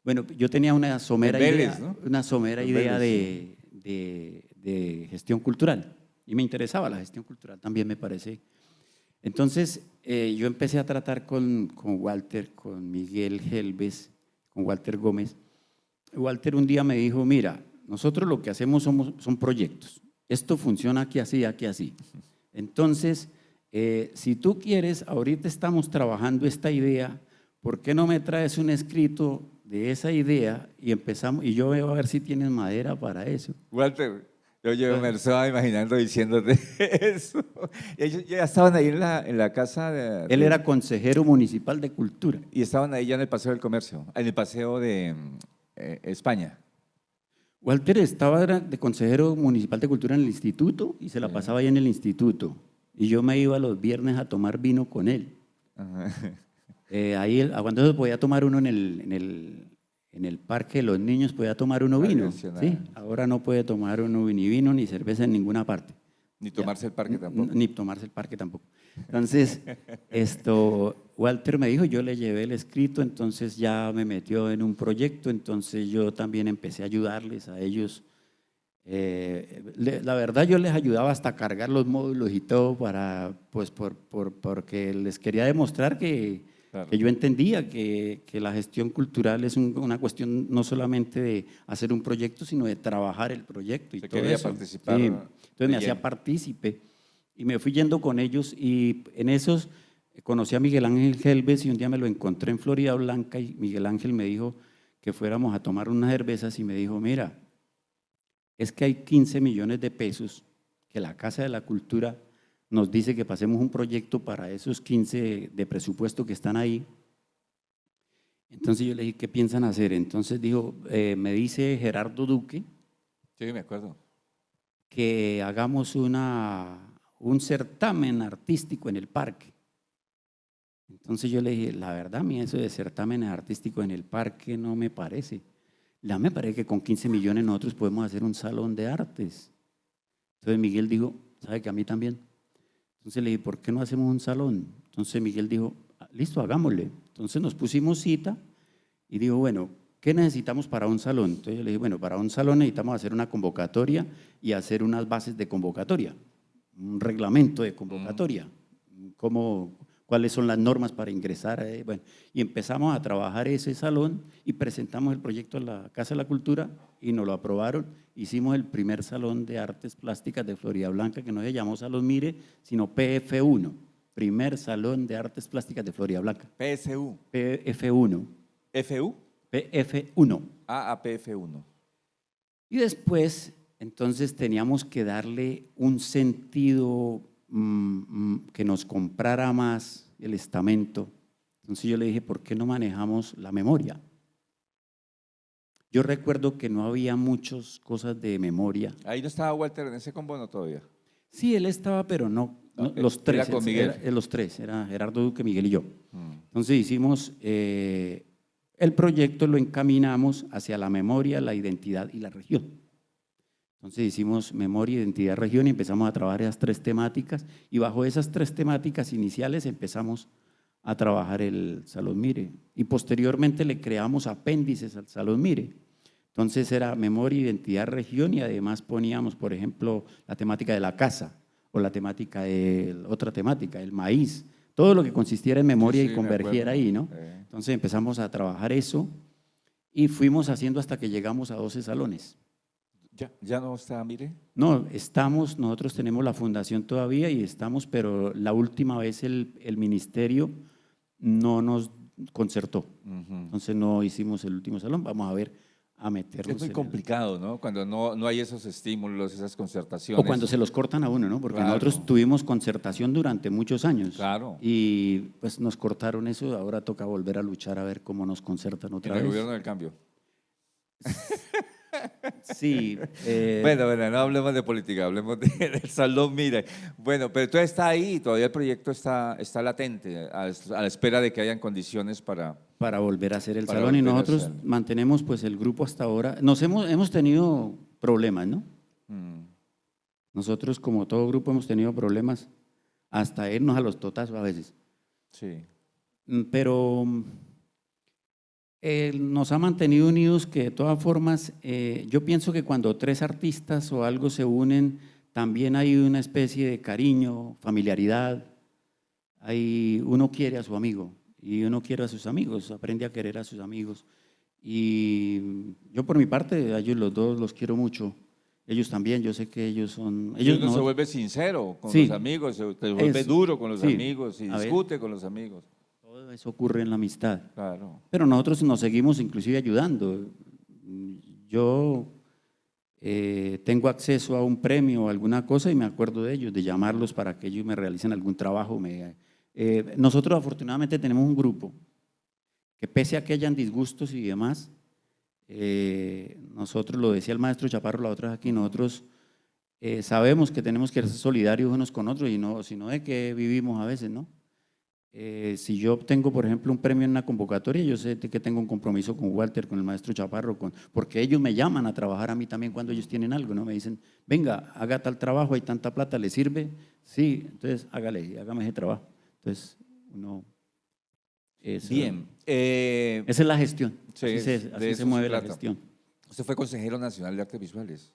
bueno, yo tenía una somera En Vélez, idea, ¿no? una somera En idea Vélez, de gestión cultural y me interesaba la gestión cultural también me parece. Entonces, yo empecé a tratar con Walter, con Miguel Helves, con Walter Gómez. Walter un día me dijo, mira, nosotros lo que hacemos son proyectos. Esto funciona aquí así, aquí así. Entonces, si tú quieres, ahorita estamos trabajando esta idea, ¿por qué no me traes un escrito de esa idea y empezamos? Y yo veo a ver si tienes madera para eso. Walter, me estaba imaginando diciéndote eso. Ellos ya estaban ahí en la casa Él era consejero municipal de cultura. y estaban ahí ya en el Paseo del Comercio, en el Paseo de España. Walter era de consejero municipal de cultura en el instituto y se la pasaba ahí en el instituto. Y yo me iba los viernes a tomar vino con él. Ajá. Ahí, cuando podía tomar uno en el parque de los niños, podía tomar uno vino. ¿Sí? Ahora no puede tomar uno ni vino ni cerveza en ninguna parte. Ni tomarse el parque tampoco. Ni tomarse el parque tampoco. Entonces, Walter me dijo, yo le llevé el escrito, entonces ya me metió en un proyecto, entonces yo también empecé a ayudarles a ellos. La verdad yo les ayudaba hasta cargar los módulos y todo porque les quería demostrar que yo entendía que la gestión cultural es una cuestión no solamente de hacer un proyecto, sino de trabajar el proyecto y todo quería eso. participar. Sí. Entonces me hacía partícipe y me fui yendo con ellos y en esos conocí a Miguel Ángel Helves y un día me lo encontré en Florida Blanca y Miguel Ángel me dijo que fuéramos a tomar unas cervezas y me dijo, mira, es que hay 15 millones de pesos que la Casa de la Cultura nos dice que pasemos un proyecto para esos 15 de presupuesto que están ahí. Entonces yo le dije, ¿qué piensan hacer? Entonces dijo, me dice Gerardo Duque. Sí, me acuerdo. Que hagamos un certamen artístico en el parque. Entonces yo le dije, la verdad, a mí eso de certámenes artísticos en el parque no me parece. Ya me parece que con 15 millones nosotros podemos hacer un salón de artes. Entonces Miguel dijo, ¿sabe que a mí también? Entonces le dije, ¿por qué no hacemos un salón? Entonces Miguel dijo, listo, hagámosle. Entonces nos pusimos cita y dijo, bueno, ¿qué necesitamos para un salón? Entonces yo le dije, bueno, para un salón necesitamos hacer una convocatoria y hacer unas bases de convocatoria, un reglamento de convocatoria, cuáles son las normas para ingresar. Bueno, y empezamos a trabajar ese salón y presentamos el proyecto a la Casa de la Cultura y nos lo aprobaron. Hicimos el primer salón de artes plásticas de Florida Blanca, que no se llamó Salón Mire, sino PF1, primer salón de artes plásticas de Florida Blanca. PSU. PF1. ¿FU? PF1. PF1. Y después, entonces, teníamos que darle un sentido que nos comprara más el estamento. Entonces yo le dije, ¿por qué no manejamos la memoria? Yo recuerdo que no había muchas cosas de memoria. Ahí no estaba Walter en ese combo, no todavía. Sí, él estaba, pero no los Era tres. con Miguel. Los tres, era Gerardo Duque, Miguel y yo. Entonces hicimos, el proyecto lo encaminamos hacia la memoria, la identidad y la región. Entonces hicimos memoria, identidad, región y empezamos a trabajar esas tres temáticas y bajo esas tres temáticas iniciales empezamos a trabajar el Salón Mire y posteriormente le creamos apéndices al Salón Mire. Entonces era memoria, identidad, región y además poníamos, por ejemplo, la temática de la casa o la temática de otra temática, el maíz, todo lo que consistiera en memoria Sí, y convergiera ahí, ¿no? Entonces empezamos a trabajar eso y fuimos haciendo hasta que llegamos a 12 salones. ¿Ya no está, mire? No, nosotros tenemos la fundación todavía y estamos, pero la última vez el ministerio no nos concertó. Entonces no hicimos el último salón, vamos a ver, a meternos. Es muy complicado, ¿no? Cuando no hay esos estímulos, esas concertaciones. O cuando se los cortan a uno, ¿no? Porque claro, nosotros tuvimos concertación durante muchos años. Claro. Y pues nos cortaron eso, ahora toca volver a luchar a ver cómo nos concertan otra En el vez. gobierno del cambio. Sí. Bueno, no hablemos de política, hablemos del Salón Mire. Bueno, pero todo está ahí, todavía el proyecto está latente, a la espera de que hayan condiciones para volver a hacer el para salón y volver a nosotros hacerlo. mantenemos pues el grupo hasta ahora. Hemos tenido problemas, ¿no? Nosotros como todo grupo hemos tenido problemas hasta irnos a los totazos a veces. Sí. Pero nos ha mantenido unidos que de todas formas, yo pienso que cuando tres artistas o algo se unen, también hay una especie de cariño, familiaridad. Uno quiere a su amigo y uno quiere a sus amigos, aprende a querer a sus amigos. Y yo por mi parte, a ellos los dos los quiero mucho. Ellos también, yo sé que ellos son… Y uno se vuelve sincero con Sí. los amigos, se vuelve duro con los Sí. amigos y A ver. discute con los amigos. Todo eso ocurre en la amistad. Claro. Pero nosotros nos seguimos inclusive ayudando. Yo tengo acceso a un premio o alguna cosa y me acuerdo de ellos, de llamarlos para que ellos me realicen algún trabajo. Nosotros afortunadamente tenemos un grupo que pese a que hayan disgustos y demás, nosotros, lo decía el maestro Chaparro la otra vez aquí, nosotros sabemos que tenemos que ser solidarios unos con otros y no, sino de que vivimos a veces, ¿no? Si yo obtengo, por ejemplo, un premio en una convocatoria, yo sé que tengo un compromiso con Walter, con el maestro Chaparro, porque ellos me llaman a trabajar a mí también cuando ellos tienen algo, ¿no? Me dicen, venga, haga tal trabajo, hay tanta plata, ¿le sirve? Sí, entonces hágame ese trabajo. Entonces, uno… Bien. Esa es la gestión, Sí, así de se mueve eso la trata. gestión. Usted fue consejero nacional de artes visuales.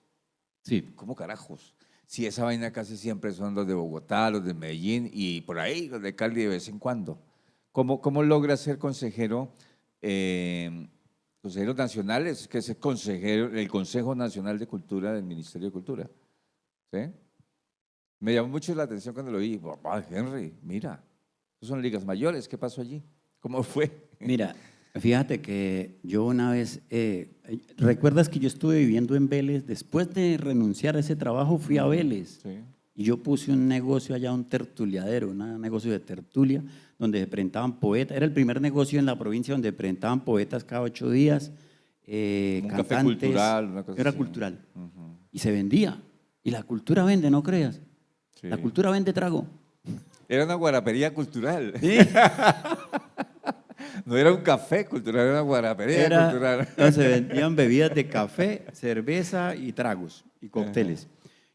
Sí. ¿Cómo carajos? Si esa vaina casi siempre son los de Bogotá, los de Medellín y por ahí los de Cali de vez en cuando. ¿Cómo logra ser consejero? Consejeros nacionales, que es el Consejo Nacional de Cultura del Ministerio de Cultura. ¿Sí? Me llamó mucho la atención cuando lo vi. Papá, Henry, mira, son ligas mayores, ¿qué pasó allí? ¿Cómo fue? Mira, fíjate que yo una vez, ¿recuerdas que yo estuve viviendo en Vélez? Después de renunciar a ese trabajo fui a Vélez. Sí. Y yo puse un negocio allá, un tertuliadero, un negocio de tertulia, donde se presentaban poetas. Era el primer negocio en la provincia donde presentaban poetas cada 8 días, Un cantantes. café cultural, una cosa Era así. cultural. Ujú. Y se vendía. Y la cultura vende, no creas. Sí. La cultura vende trago. Era una guarapería cultural. Sí. No era un café cultural, era una guarapería cultural. No, se vendían bebidas de café, cerveza y tragos y cócteles.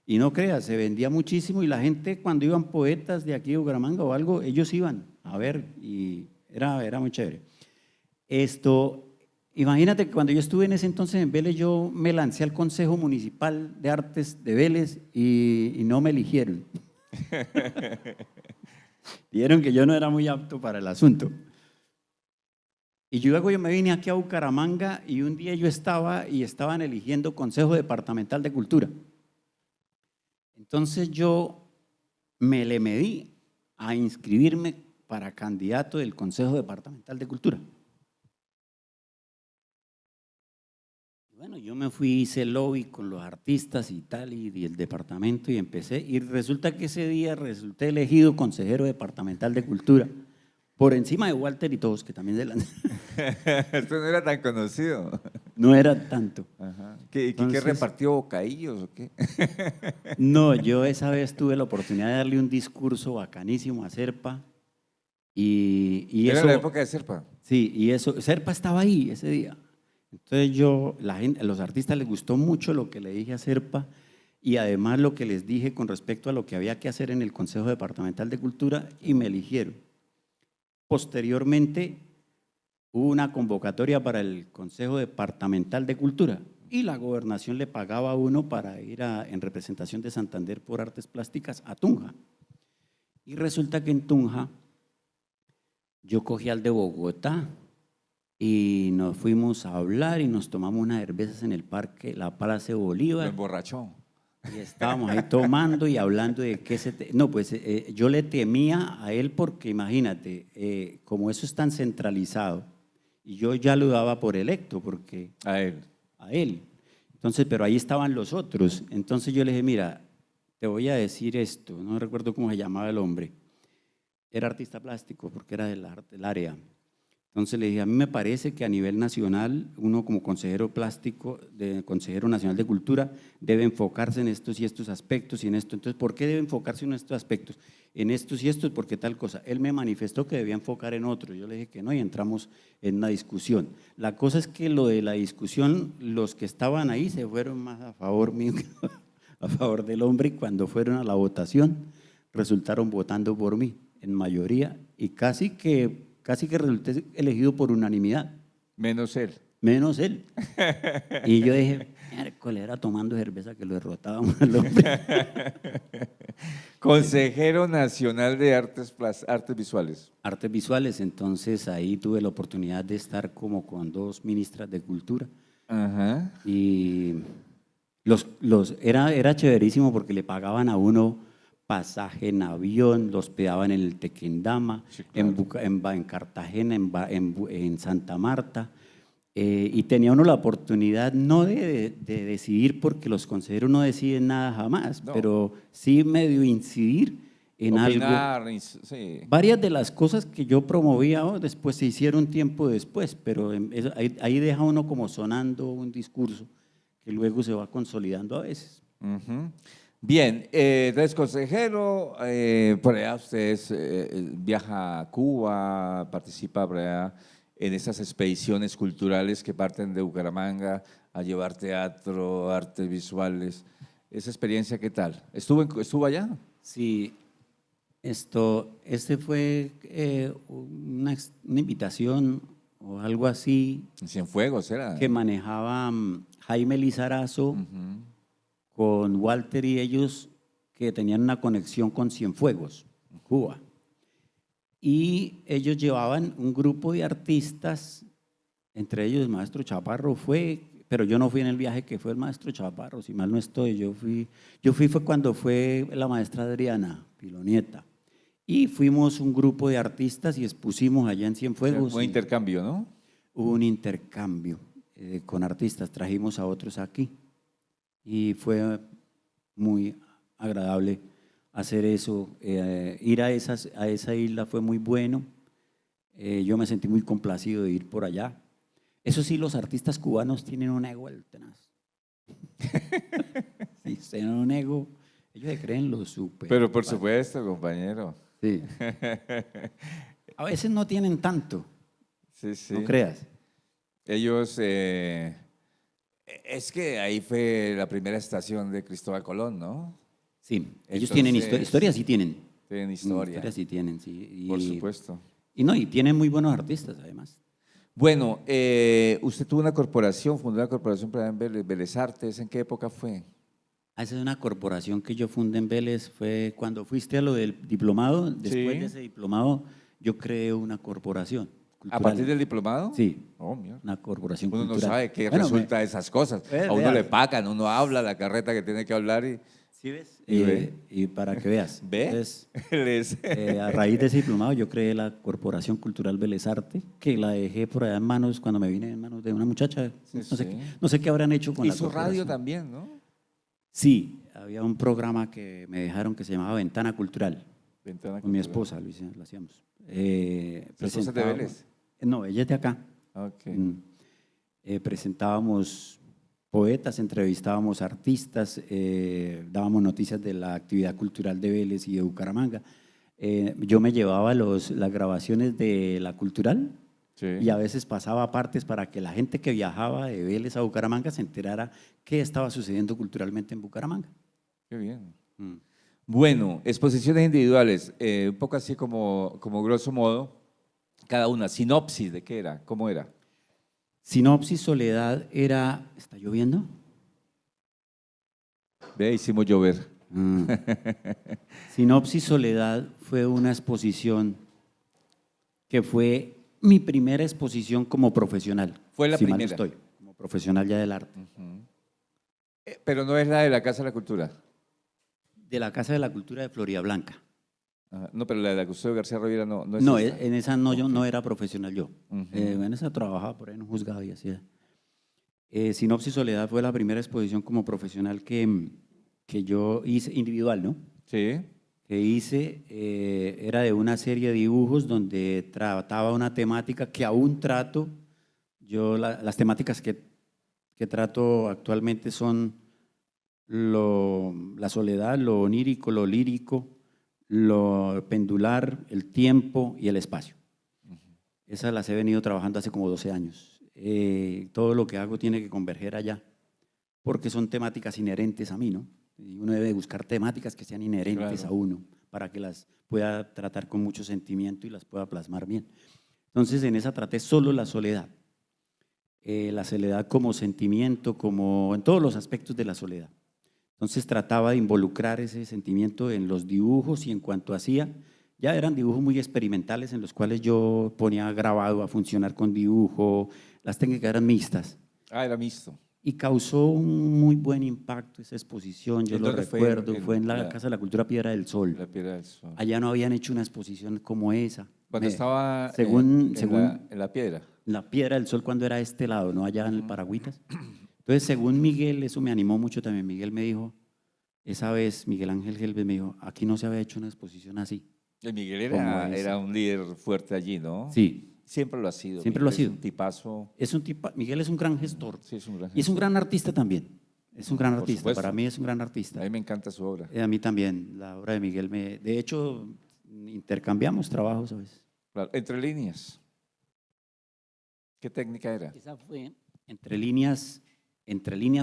Y no creas, se vendía muchísimo y la gente cuando iban poetas de aquí de Bucaramanga o algo, ellos iban a ver y era muy chévere. Imagínate que cuando yo estuve en ese entonces en Vélez, yo me lancé al Consejo Municipal de Artes de Vélez y no me eligieron. Dijeron que yo no era muy apto para el asunto. Y yo luego yo me vine aquí a Bucaramanga y un día yo estaban eligiendo Consejo Departamental de Cultura. Entonces yo me le medí a inscribirme para candidato del Consejo Departamental de Cultura. Bueno, yo me fui, hice lobby con los artistas y tal, y el departamento, y empecé, y resulta que ese día resulté elegido consejero departamental de Cultura, por encima de Walter y todos, que también se lanzaron. Esto no era tan conocido. No era tanto. Ajá. ¿Qué Entonces, repartió bocadillos o qué? no, yo esa vez tuve la oportunidad de darle un discurso bacanísimo a Serpa, y Era eso… la época de Serpa. Sí, y eso, Serpa estaba ahí ese día. Entonces a los artistas les gustó mucho lo que le dije a Serpa y además lo que les dije con respecto a lo que había que hacer en el Consejo Departamental de Cultura y me eligieron. Posteriormente hubo una convocatoria para el Consejo Departamental de Cultura y la gobernación le pagaba a uno para ir en representación de Santander por Artes Plásticas a Tunja. Y resulta que en Tunja yo cogí al de Bogotá y nos fuimos a hablar y nos tomamos unas cervezas en el parque La Plaza de Lo Bolívar. emborrachó. Y estábamos ahí tomando y hablando de qué no, pues yo le temía a él porque imagínate, como eso es tan centralizado, y yo ya lo daba por electo, porque A él. a él. Entonces, pero ahí estaban los otros. Entonces yo le dije, mira, te voy a decir esto, no recuerdo cómo se llamaba el hombre. Era artista plástico porque era del área. Entonces le dije, a mí me parece que a nivel nacional, uno como consejero plástico, consejero nacional de cultura, debe enfocarse en estos y estos aspectos y en esto. Entonces, ¿por qué debe enfocarse en estos aspectos? En estos y estos, porque tal cosa. Él me manifestó que debía enfocar en otro. Yo le dije que no y entramos en una discusión. La cosa es que lo de la discusión, los que estaban ahí se fueron más a favor mío que a favor del hombre y cuando fueron a la votación resultaron votando por mí en mayoría y casi que resulté elegido por unanimidad. Menos él. Menos él. Y yo dije, miércoles, era tomando cerveza que lo derrotábamos al hombre. Consejero Nacional de Artes Visuales. Artes visuales, entonces ahí tuve la oportunidad de estar como con dos ministras de cultura. Ajá. Y era chéverísimo porque le pagaban a uno pasaje en avión, los hospedaban en el Tequendama, Sí, claro. en Cartagena, en Santa Marta, y tenía uno la oportunidad no de decidir, porque los consejeros no deciden nada jamás, No. pero sí medio incidir en Opinar, algo. sí. Varias de las cosas que yo promovía después se hicieron tiempo después, pero ahí deja uno como sonando un discurso que luego se va consolidando a veces. Ujú. Bien, entonces consejero, por allá usted viaja a Cuba, participa por allá en esas expediciones culturales que parten de Bucaramanga a llevar teatro, artes visuales. ¿Esa experiencia qué tal? ¿Estuvo allá? Sí, este fue una invitación o algo así En Cienfuegos era. que manejaba Jaime Lizarazo Ujú. con Walter y ellos, que tenían una conexión con Cienfuegos, Cuba. Y ellos llevaban un grupo de artistas, entre ellos el maestro Chaparro fue, pero yo no fui en el viaje que fue el maestro Chaparro, si mal no estoy, yo fui fue cuando fue la maestra Adriana Pilonieta. Y fuimos un grupo de artistas y expusimos allá en Cienfuegos. Buen intercambio, ¿no? Hubo un intercambio con artistas, trajimos a otros aquí y fue muy agradable hacer eso. Ir a esa isla fue muy bueno. Yo me sentí muy complacido de ir por allá. Eso sí, los artistas cubanos tienen un ego tenaz. Sí, tienen un ego, ellos se creen lo súper. Pero por supuesto, compañero. Sí. A veces no tienen tanto, Sí, sí. no creas. Ellos, es que ahí fue la primera estación de Cristóbal Colón, ¿no? Sí, ellos Entonces, tienen historias, sí tienen. Tienen historia, Historias sí tienen, sí. por supuesto. Y tienen muy buenos artistas además. Bueno, usted tuvo una corporación, fundó una corporación para en Vélez, Vélez Artes. ¿En qué época fue? Esa es una corporación que yo fundé en Vélez, fue cuando fuiste a lo del diplomado, después Sí. de ese diplomado yo creé una corporación ¿A cultural. partir del diplomado? Sí, Oh, mierda. una corporación Uno no cultural. sabe qué Bueno, resulta de esas cosas. A uno vea. le pagan, uno habla la carreta que tiene que hablar y ¿Sí ves? ¿Y ve? Y para que veas. ve. Entonces, Les- a raíz de ese diplomado yo creé la Corporación Cultural Vélez Arte, que la dejé por allá en manos, cuando me vine en manos de una muchacha. Sí, no, sé sí. no sé qué habrán hecho con la Hizo radio corporación. también, ¿no? Sí, había un programa que me dejaron que se llamaba Ventana Cultural. Ventana Con mi Cultural. esposa lo hacíamos. ¿Su esposa es de Presentábamos- Vélez? No, ella es de acá. Ok. Presentábamos poetas, entrevistábamos artistas, dábamos noticias de la actividad cultural de Vélez y de Bucaramanga. Yo me llevaba las grabaciones de la cultural Sí. y a veces pasaba partes para que la gente que viajaba de Vélez a Bucaramanga se enterara qué estaba sucediendo culturalmente en Bucaramanga. Qué bien. Mm. Bueno, exposiciones individuales, un poco así como grosso modo, cada una, sinopsis de qué era, cómo era. Sinopsis Soledad era… ¿Está lloviendo? Ve, hicimos llover. Mm. Sinopsis Soledad fue una exposición que fue mi primera exposición como profesional. Fue la si mal no primera. estoy, como profesional ya del arte. Pero no es la de la Casa de la Cultura. De la Casa de la Cultura de Florida Blanca. Ajá. No, pero la de la Custodio García Rovira no es No, esta. en esa no, yo Ok. no era profesional yo. Ujú. En esa trabajaba por ahí en un juzgado y así. Sinopsis Soledad fue la primera exposición como profesional que yo hice, individual, ¿no? Sí. Que hice, era de una serie de dibujos donde trataba una temática que aún trato. Las temáticas que trato actualmente son la soledad, lo onírico, lo lírico, lo pendular, el tiempo y el espacio. Esas las he venido trabajando hace como 12 años. Todo lo que hago tiene que converger allá, porque son temáticas inherentes a mí, ¿no? Y uno debe buscar temáticas que sean inherentes Claro. a uno para que las pueda tratar con mucho sentimiento y las pueda plasmar bien. Entonces, en esa traté solo la soledad como sentimiento, como en todos los aspectos de la soledad. Entonces trataba de involucrar ese sentimiento en los dibujos y en cuanto hacía, ya eran dibujos muy experimentales en los cuales yo ponía grabado a funcionar con dibujo, las técnicas eran mixtas. Ah, era mixto. Y causó un muy buen impacto esa exposición, yo ¿En lo dónde fue? recuerdo, fue en la Casa de la Cultura Piedra del Sol. La Piedra del Sol. Allá no habían hecho una exposición como esa. Cuando estaba según en la Piedra. la Piedra del Sol cuando era este lado, no allá en el Paragüitas. Entonces, según Miguel, eso me animó mucho también. Miguel me dijo, esa vez, Miguel Ángel Gelbes me dijo, aquí no se había hecho una exposición así. El Miguel Como era esa. un líder fuerte allí, ¿no? Sí, Siempre lo ha sido. Siempre lo ha Miguel sido. Es un tipazo. Miguel es un gran gestor Sí, es un gran y es un gran artista también. Es un gran Por artista, supuesto. para mí es un gran artista. A mí me encanta su obra. A mí también, la obra de Miguel. De hecho, intercambiamos trabajos a veces. Claro. Entre líneas. ¿Qué técnica era? Esa fue, entre líneas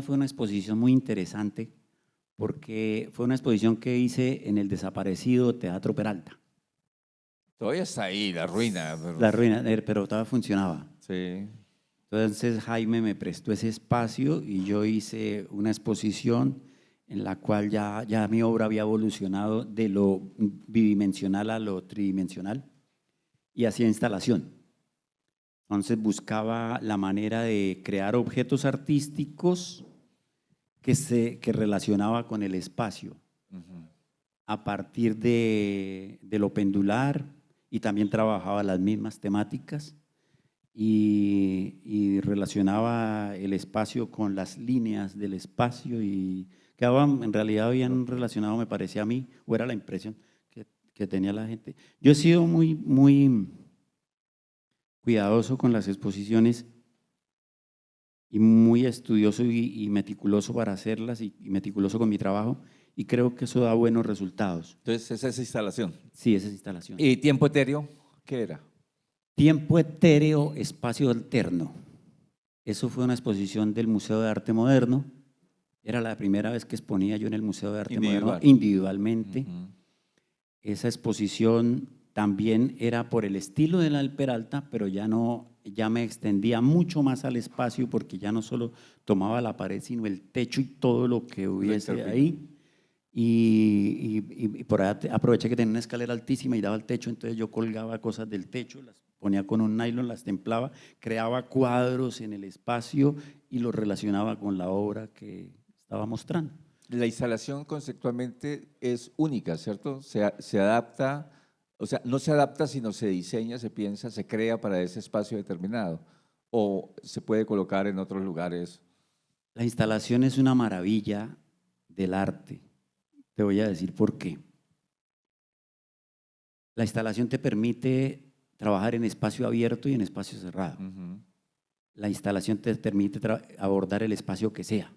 fue una exposición muy interesante porque fue una exposición que hice en el desaparecido Teatro Peralta. Todavía está ahí, la ruina. Pero… La ruina, pero todavía funcionaba. Sí. Entonces Jaime me prestó ese espacio y yo hice una exposición en la cual ya mi obra había evolucionado de lo bidimensional a lo tridimensional y hacía instalación. Entonces buscaba la manera de crear objetos artísticos que relacionaba con el espacio a partir de lo pendular y también trabajaba las mismas temáticas y relacionaba el espacio con las líneas del espacio y quedaban, en realidad habían relacionado, me parecía a mí, o era la impresión que tenía la gente. Yo he sido muy, muy cuidadoso con las exposiciones y muy estudioso y meticuloso para hacerlas y meticuloso con mi trabajo y creo que eso da buenos resultados. Entonces, esa es instalación. Sí, esa es instalación. ¿Y tiempo etéreo? ¿Qué era? Tiempo etéreo, espacio alterno. Eso fue una exposición del Museo de Arte Moderno. Era la primera vez que exponía yo en el Museo de Arte Moderno individualmente. Esa exposición también era por el estilo de la del Peralta, pero ya me extendía mucho más al espacio porque ya no solo tomaba la pared, sino el techo y todo lo que hubiese ahí. Y por ahí aproveché que tenía una escalera altísima y daba al techo, entonces yo colgaba cosas del techo, las ponía con un nylon, las templaba, creaba cuadros en el espacio y los relacionaba con la obra que estaba mostrando. La instalación conceptualmente es única, ¿cierto? Se adapta, o sea, no se adapta, sino se diseña, se piensa, se crea para ese espacio determinado. O se puede colocar en otros lugares. La instalación es una maravilla del arte. Te voy a decir por qué. La instalación te permite trabajar en espacio abierto y en espacio cerrado. La instalación te permite abordar el espacio que sea.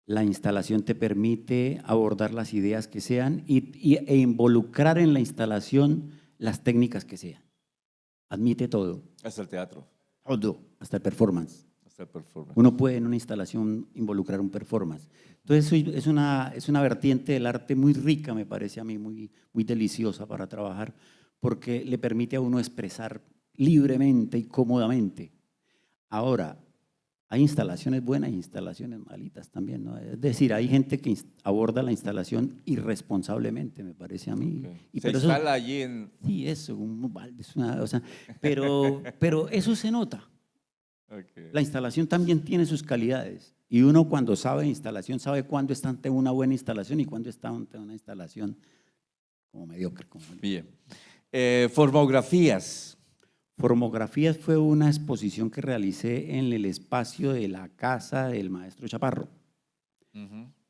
La instalación te permite abordar las ideas que sean e involucrar en la instalación las técnicas que sean. Admite todo. Hasta el teatro. Todo, hasta el performance. Hasta el performance. Uno puede en una instalación involucrar un performance. Entonces es una vertiente del arte muy rica, me parece a mí, muy deliciosa para trabajar, porque le permite a uno expresar libremente y cómodamente. Ahora, hay instalaciones buenas e instalaciones malitas también, ¿no? Es decir, hay gente que aborda la instalación irresponsablemente, me parece a mí. Okay. Y, se instala allí en… Sí, eso, un balde, o sea, pero eso se nota. Okay. La instalación también tiene sus calidades y uno cuando sabe de instalación sabe cuándo está ante una buena instalación y cuándo está ante una instalación como mediocre. Bien. Formografías. Formografías fue una exposición que realicé en el espacio de la casa del maestro Chaparro.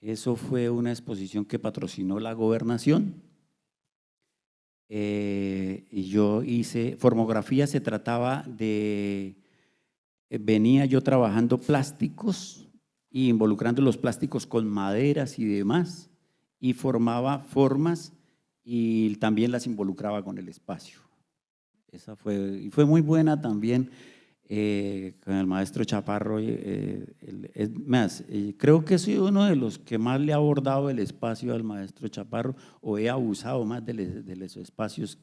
Eso fue una exposición que patrocinó la gobernación. Y yo hice, formografía se trataba de… Venía yo trabajando plásticos y involucrando los plásticos con maderas y demás, y formaba formas y también las involucraba con el espacio. Esa fue muy buena también con el maestro Chaparro. Creo que soy uno de los que más le ha abordado el espacio al maestro Chaparro, o he abusado más de los espacios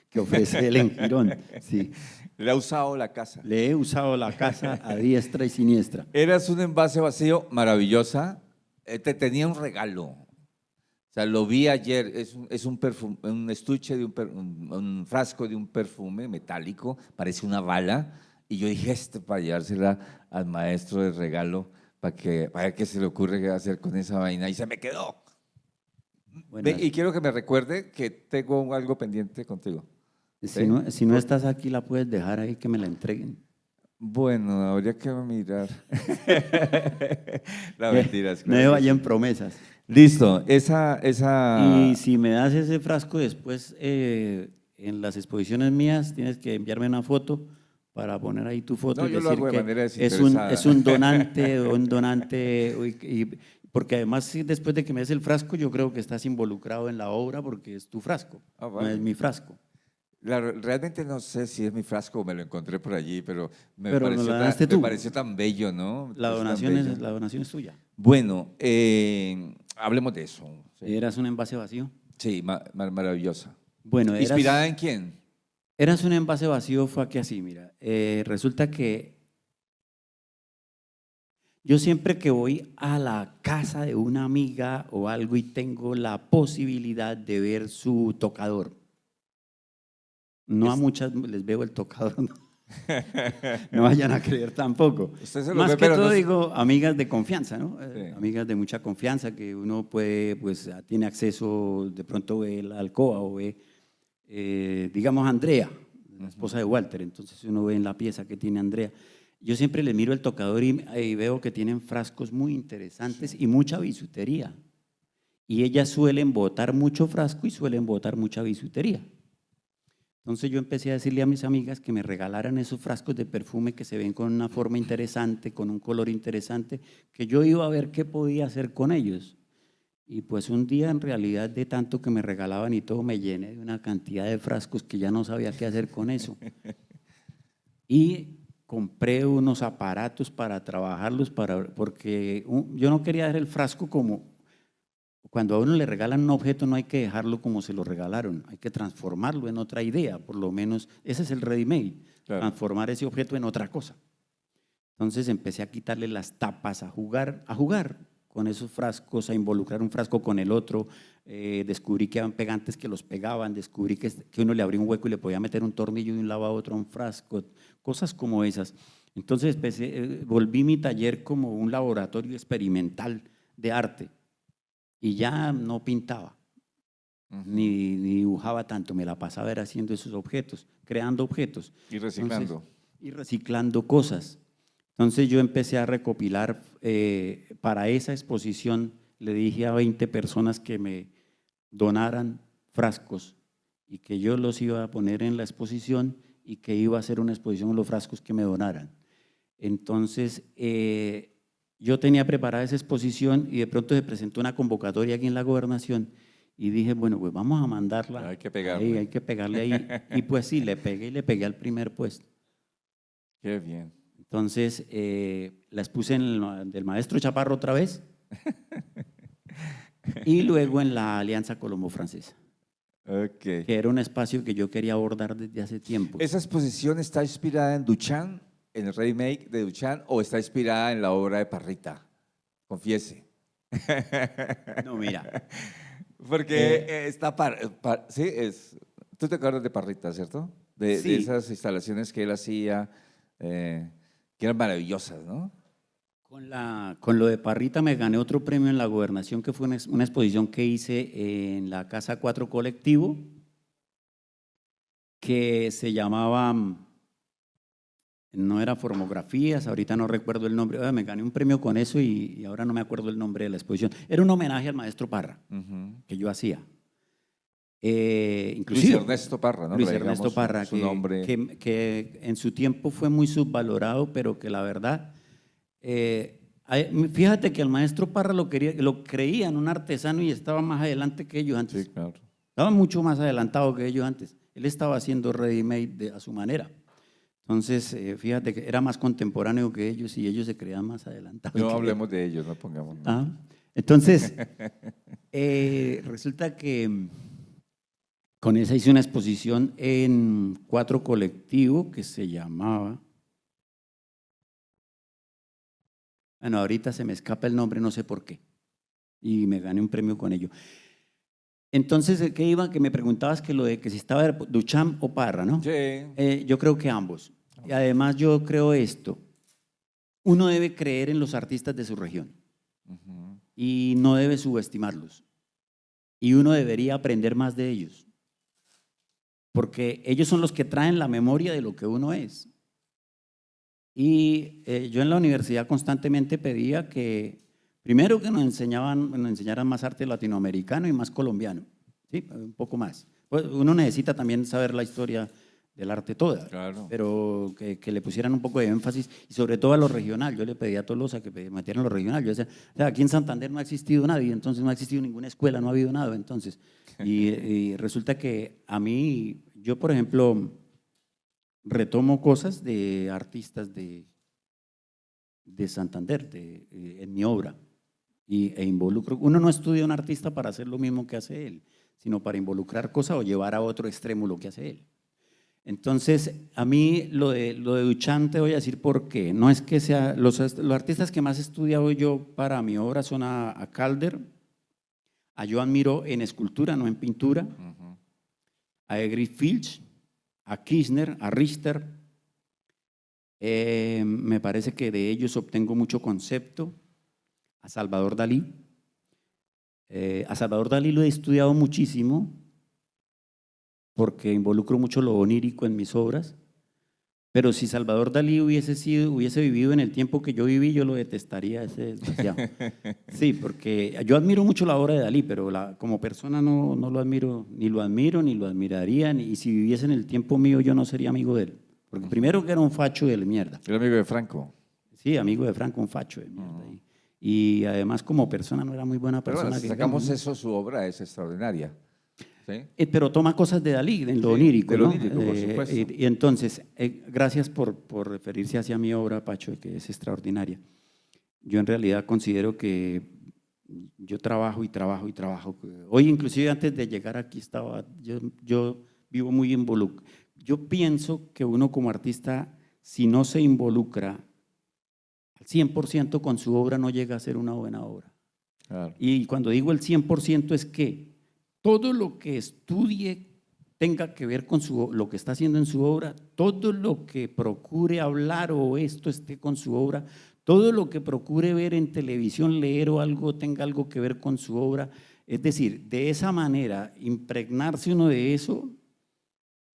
que ofrece él en Girón. Sí. Le ha usado la casa. Le he usado la casa a diestra y siniestra. Eras un envase vacío maravillosa. Te tenía un regalo. O sea, lo vi ayer. Es un perfume, un estuche de un frasco de un perfume metálico. Parece una bala. Y yo dije, para llevársela al maestro de regalo, para que se le ocurre qué hacer con esa vaina. Y se me quedó. Bueno, y quiero que me recuerde que tengo algo pendiente contigo. Si no estás aquí, la puedes dejar ahí que me la entreguen. Bueno, habría que mirar. La mentira. No me vayan promesas. Listo. Y si me das ese frasco después, en las exposiciones mías, tienes que enviarme una foto para poner ahí tu foto. No, y yo decir lo hago de que manera es un donante, porque además después de que me des el frasco, yo creo que estás involucrado en la obra porque es tu frasco, vale. No es mi frasco. Claro, realmente no sé si es mi frasco o me lo encontré por allí, pero me pareció tan bello, ¿no? La donación es tuya. Bueno, hablemos de eso. Sí. ¿Eras un envase vacío? Sí, maravillosa. Bueno, ¿inspirada en quién? Eras un envase vacío, fue aquí así, mira. Resulta que yo siempre que voy a la casa de una amiga o algo y tengo la posibilidad de ver su tocador, no a muchas les veo el tocador, no vayan a creer tampoco. Más que todo digo amigas de confianza, ¿no? Sí. Amigas de mucha confianza que uno puede, pues tiene acceso, de pronto ve la alcoba o ve, digamos Andrea, la esposa de Walter, entonces uno ve en la pieza que tiene Andrea. Yo siempre le miro el tocador y veo que tienen frascos muy interesantes y mucha bisutería. Y ellas suelen botar mucho frasco y suelen botar mucha bisutería. Entonces yo empecé a decirle a mis amigas que me regalaran esos frascos de perfume que se ven con una forma interesante, con un color interesante, que yo iba a ver qué podía hacer con ellos. Y pues un día en realidad de tanto que me regalaban y todo me llené de una cantidad de frascos que ya no sabía qué hacer con eso. Y compré unos aparatos para trabajarlos, porque yo no quería dar el frasco como cuando a uno le regalan un objeto no hay que dejarlo como se lo regalaron, hay que transformarlo en otra idea, por lo menos ese es el ready-made, Claro. transformar ese objeto en otra cosa. Entonces empecé a quitarle las tapas, a jugar con esos frascos, a involucrar un frasco con el otro. Descubrí que eran pegantes que los pegaban, descubrí que uno le abría un hueco y le podía meter un tornillo de un lado a otro a un frasco, cosas como esas. Entonces volví mi taller como un laboratorio experimental de arte y ya no pintaba. Ujú. Ni dibujaba tanto, me la pasaba era haciendo esos objetos, creando objetos. Y reciclando. Entonces, y reciclando cosas. Entonces yo empecé a recopilar, para esa exposición le dije a 20 personas que me donaran frascos y que yo los iba a poner en la exposición y que iba a hacer una exposición con los frascos que me donaran. Entonces yo tenía preparada esa exposición y de pronto se presentó una convocatoria aquí en la gobernación y dije, bueno, pues vamos a mandarla. Hay que pegarle. Ahí, hay que pegarle ahí. Y pues sí, le pegué al primer puesto. Qué bien. Entonces, la expuse en el del maestro Chaparro otra vez y luego en la Alianza Colombo-Francesa, Ok. que era un espacio que yo quería abordar desde hace tiempo. ¿Esa exposición está inspirada en Duchamp, en el remake de Duchamp, o está inspirada en la obra de Parrita? Confiese. No, mira, Porque sí, tú te acuerdas de Parrita, ¿cierto? De Sí. esas instalaciones que él hacía, que eran maravillosas, ¿no? con lo de Parrita me gané otro premio en la gobernación, que fue una exposición que hice en la Casa 4 Colectivo, que se llamaba, no era Formografías, ahorita no recuerdo el nombre, me gané un premio con eso y ahora no me acuerdo el nombre de la exposición. Era un homenaje al maestro Parra, Ujú. que yo hacía. Luis Inclusive, Ernesto Parra, ¿no? Luis Pero digamos Ernesto Parra, su nombre. que en su tiempo fue muy subvalorado, pero que la verdad, fíjate que el maestro Parra lo creían un artesano y estaba más adelante que ellos antes. Sí, claro. Estaba mucho más adelantado que ellos antes. Él estaba haciendo ready-made a su manera. Entonces, fíjate que era más contemporáneo que ellos y ellos se creían más adelantados. No que hablemos de ellos, no pongamos. Ah, entonces, resulta que con esa hice una exposición en 4 Colectivo que se llamaba, bueno, ahorita se me escapa el nombre, no sé por qué, y me gané un premio con ello. Entonces, ¿qué iba? Que me preguntabas que lo de que si estaba Duchamp o Parra, ¿no? Sí. Yo creo que ambos. Y además yo creo esto, uno debe creer en los artistas de su región Ujú. y no debe subestimarlos. Y uno debería aprender más de ellos, porque ellos son los que traen la memoria de lo que uno es. Y yo en la universidad constantemente pedía que, primero que nos enseñaran más arte latinoamericano y más colombiano, ¿sí? Un poco más. Pues uno necesita también saber la historia del arte toda, Claro. pero que le pusieran un poco de énfasis y sobre todo a lo regional. Yo le pedía a Tolosa que metieran lo regional. Yo decía, o sea, aquí en Santander no ha existido nadie, entonces no ha existido ninguna escuela, no ha habido nada. Entonces, y resulta que a mí, yo por ejemplo, retomo cosas de artistas de Santander en mi obra e involucro. Uno no estudia a un artista para hacer lo mismo que hace él, sino para involucrar cosas o llevar a otro extremo lo que hace él. Entonces, a mí lo de Duchamp te voy a decir por qué. No es que sea, los artistas que más he estudiado yo para mi obra son a Calder, a Joan Miró en escultura, no en pintura, Ujú. a Egrid Filch, a Kirchner, a Richter. Me parece que de ellos obtengo mucho concepto. A Salvador Dalí. A Salvador Dalí lo he estudiado muchísimo porque involucro mucho lo onírico en mis obras, pero si Salvador Dalí hubiese vivido en el tiempo que yo viví, yo lo detestaría, ese desgraciado. Sí, porque yo admiro mucho la obra de Dalí, pero como persona no lo admiro, ni lo admiraría, y si viviese en el tiempo mío yo no sería amigo de él, porque primero que era un facho de mierda. Era amigo de Franco. Sí, amigo de Franco, un facho de mierda. Y además como persona no era muy buena Pero persona. bueno, si que sacamos digamos, ¿no? eso, su obra es extraordinaria. ¿Sí? Pero toma cosas de Dalí, en lo Sí, onírico, de lo ¿no? onírico, por supuesto. Y entonces, gracias por referirse hacia mi obra, Pacho, que es extraordinaria. Yo en realidad considero que yo trabajo y trabajo y trabajo. Hoy inclusive antes de llegar aquí yo vivo muy involucrado. Yo pienso que uno como artista, si no se involucra al 100% con su obra, no llega a ser una buena obra. Claro. Y cuando digo el 100% es que todo lo que estudie tenga que ver con lo que está haciendo en su obra, todo lo que procure hablar o esto esté con su obra, todo lo que procure ver en televisión, leer o algo tenga algo que ver con su obra. Es decir, de esa manera, impregnarse uno de eso,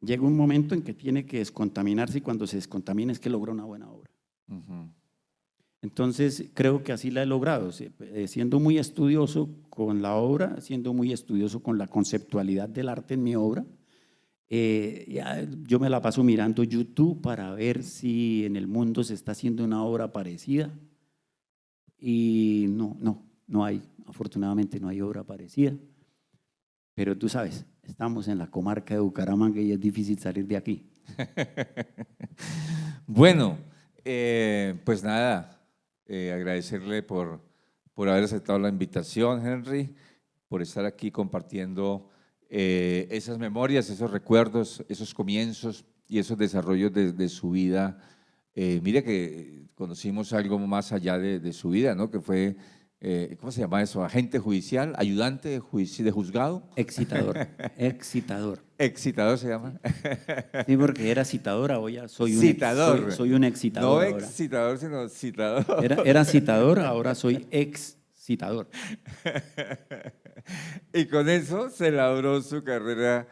llega un momento en que tiene que descontaminarse y cuando se descontamina es que logra una buena obra. Ujú. Entonces, creo que así la he logrado, siendo muy estudioso con la obra, siendo muy estudioso con la conceptualidad del arte en mi obra. Yo me la paso mirando YouTube para ver si en el mundo se está haciendo una obra parecida y no hay, afortunadamente no hay obra parecida, pero tú sabes, estamos en la comarca de Bucaramanga y es difícil salir de aquí. Bueno, pues nada, agradecerle por haber aceptado la invitación, Henry, por estar aquí compartiendo esas memorias, esos recuerdos, esos comienzos y esos desarrollos de su vida. Mire que conocimos algo más allá de su vida, ¿no? Que fue, ¿cómo se llama eso? Agente judicial, ayudante de juzgado. Excitador, excitador. Excitador se llama. Sí, porque era citador, hoy ya soy Citador. soy un excitador No ahora. excitador, sino citador. Era citador, ahora soy excitador. Y con eso se labró su carrera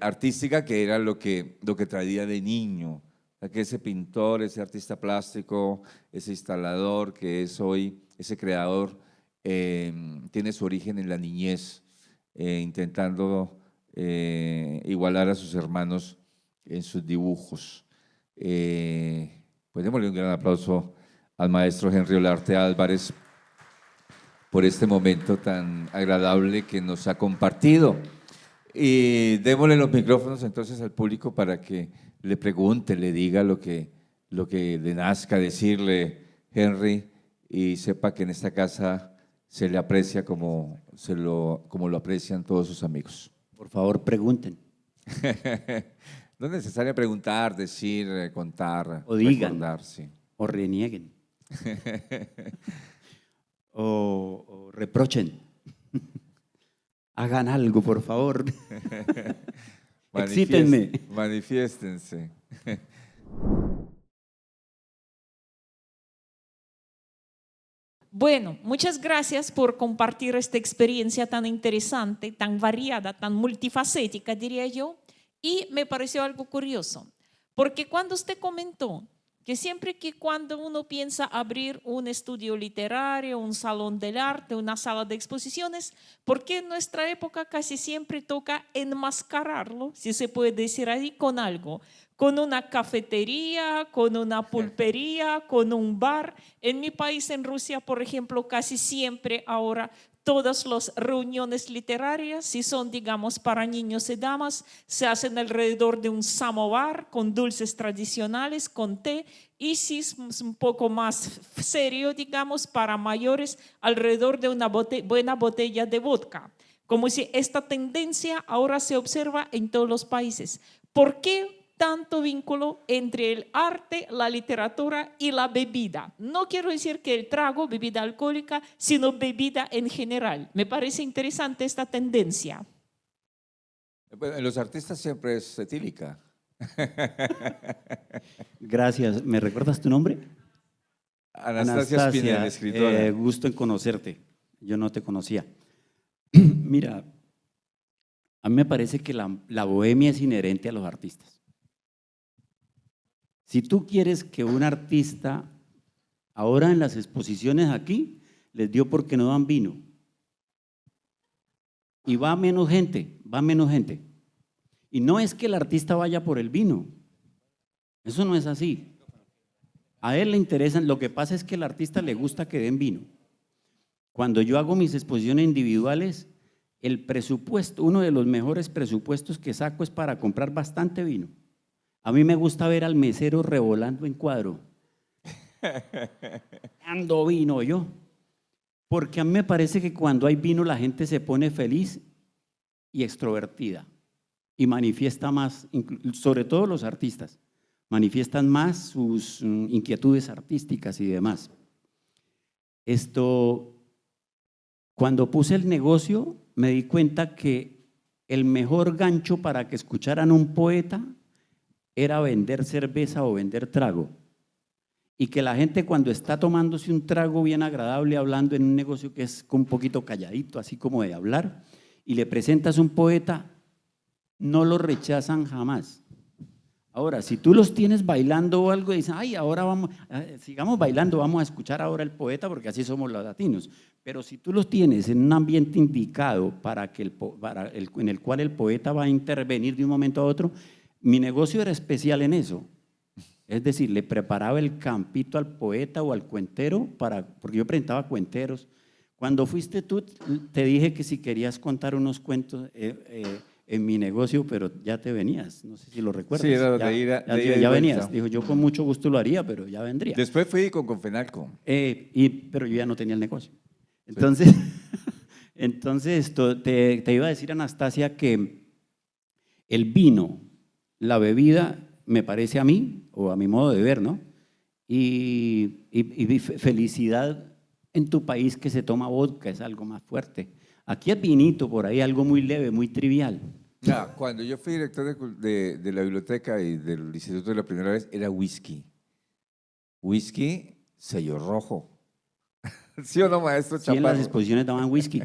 artística, que era lo que traía de niño. O sea, que ese pintor, ese artista plástico, ese instalador que es hoy, ese creador, tiene su origen en la niñez, intentando igualar a sus hermanos en sus dibujos. Pues démosle un gran aplauso al maestro Henry Olarte Álvarez por este momento tan agradable que nos ha compartido. Y démosle los micrófonos entonces al público para que le pregunte, le diga lo que le nazca decirle, Henry, y sepa que en esta casa se le aprecia como lo aprecian todos sus amigos. Por favor, pregunten. No es necesario preguntar, decir, contar, O digan. recordar, sí. O renieguen. o reprochen. Hagan algo, por favor. Excítenme. Manifiéstense. Bueno, muchas gracias por compartir esta experiencia tan interesante, tan variada, tan multifacética, diría yo. Y me pareció algo curioso, porque cuando usted comentó que siempre que cuando uno piensa abrir un estudio literario, un salón del arte, una sala de exposiciones, porque en nuestra época casi siempre toca enmascararlo, si se puede decir así, con algo, con una cafetería, con una pulpería, con un bar. En mi país, en Rusia, por ejemplo, casi siempre ahora todas las reuniones literarias, si son, digamos, para niños y damas, se hacen alrededor de un samovar con dulces tradicionales, con té, y si es un poco más serio, digamos, para mayores, alrededor de una buena botella de vodka. Como si esta tendencia ahora se observa en todos los países. ¿Por qué tanto vínculo entre el arte, la literatura y la bebida? No quiero decir que el trago, bebida alcohólica, sino bebida en general. Me parece interesante esta tendencia. Bueno, en los artistas siempre es etílica. Gracias. ¿Me recuerdas tu nombre? Anastasia Spinell, escritora. Gusto en conocerte. Yo no te conocía. Mira, a mí me parece que la bohemia es inherente a los artistas. Si tú quieres que un artista, ahora en las exposiciones aquí, les dio porque no dan vino. Y va menos gente, va menos gente. Y no es que el artista vaya por el vino. Eso no es así. A él le interesan, lo que pasa es que al artista le gusta que den vino. Cuando yo hago mis exposiciones individuales, el presupuesto, uno de los mejores presupuestos que saco es para comprar bastante vino. A mí me gusta ver al mesero revolando en cuadro. Dando vino yo. Porque a mí me parece que cuando hay vino la gente se pone feliz y extrovertida y manifiesta más, sobre todo los artistas, manifiestan más sus inquietudes artísticas y demás. Cuando puse el negocio me di cuenta que el mejor gancho para que escucharan un poeta era vender cerveza o vender trago. Y que la gente cuando está tomándose un trago bien agradable, hablando en un negocio que es un poquito calladito, así como de hablar, y le presentas un poeta, no lo rechazan jamás. Ahora, si tú los tienes bailando o algo, dicen, ay, ahora vamos, sigamos bailando, vamos a escuchar ahora el poeta porque así somos los latinos. Pero si tú los tienes en un ambiente indicado en el cual el poeta va a intervenir de un momento a otro, mi negocio era especial en eso. Es decir, le preparaba el campito al poeta o al cuentero, porque yo presentaba cuenteros. Cuando fuiste tú, te dije que si querías contar unos cuentos en mi negocio, pero ya te venías, no sé si lo recuerdas. Sí, era ya venías. Dijo, yo con mucho gusto lo haría, pero ya vendría. Después fui con Confenalco. Pero yo ya no tenía el negocio. Entonces, sí. Entonces te iba a decir, Anastasia, que el vino, la bebida, me parece a mí, o a mi modo de ver, ¿no? Y felicidad en tu país que se toma vodka, es algo más fuerte. Aquí es vinito, por ahí algo muy leve, muy trivial. Cuando yo fui director de la biblioteca y del instituto la primera vez, era whisky. Whisky, sello rojo. ¿Sí o no, maestro Chaparro? Sí, en las exposiciones daban whisky.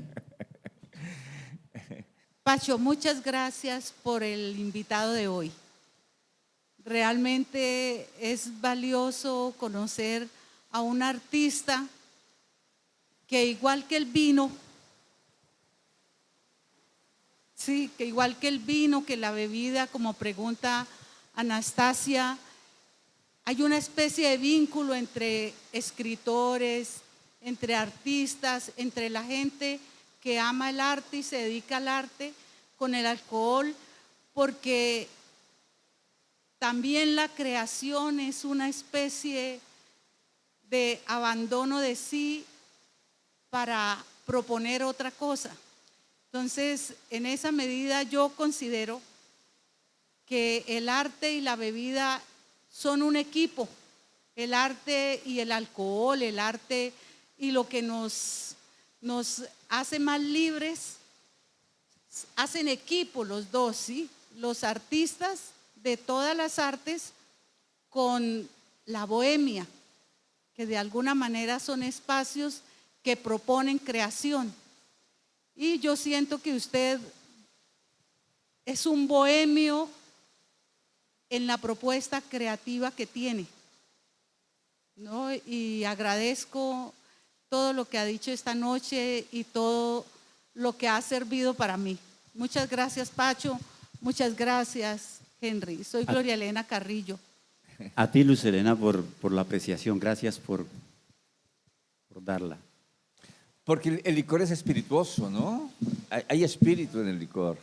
Pacho, muchas gracias por el invitado de hoy. Realmente es valioso conocer a un artista que igual que el vino, sí, que igual que el vino, que la bebida, como pregunta Anastasia, hay una especie de vínculo entre escritores, entre artistas, entre la gente que ama el arte y se dedica al arte con el alcohol, porque también la creación es una especie de abandono de sí para proponer otra cosa. Entonces, en esa medida yo considero que el arte y la bebida son un equipo. El arte y el alcohol, el arte y lo que nos hace más libres, hacen equipo los dos, ¿sí? Los artistas de todas las artes con la bohemia, que de alguna manera son espacios que proponen creación. Y yo siento que usted es un bohemio en la propuesta creativa que tiene, ¿no? Y agradezco todo lo que ha dicho esta noche y todo lo que ha servido para mí. Muchas gracias, Pacho. Muchas gracias, Henry. Soy Gloria Elena Carrillo. A ti, Luz Elena, por la apreciación. Gracias por darla. Porque el licor es espirituoso, ¿no? Hay espíritu en el licor.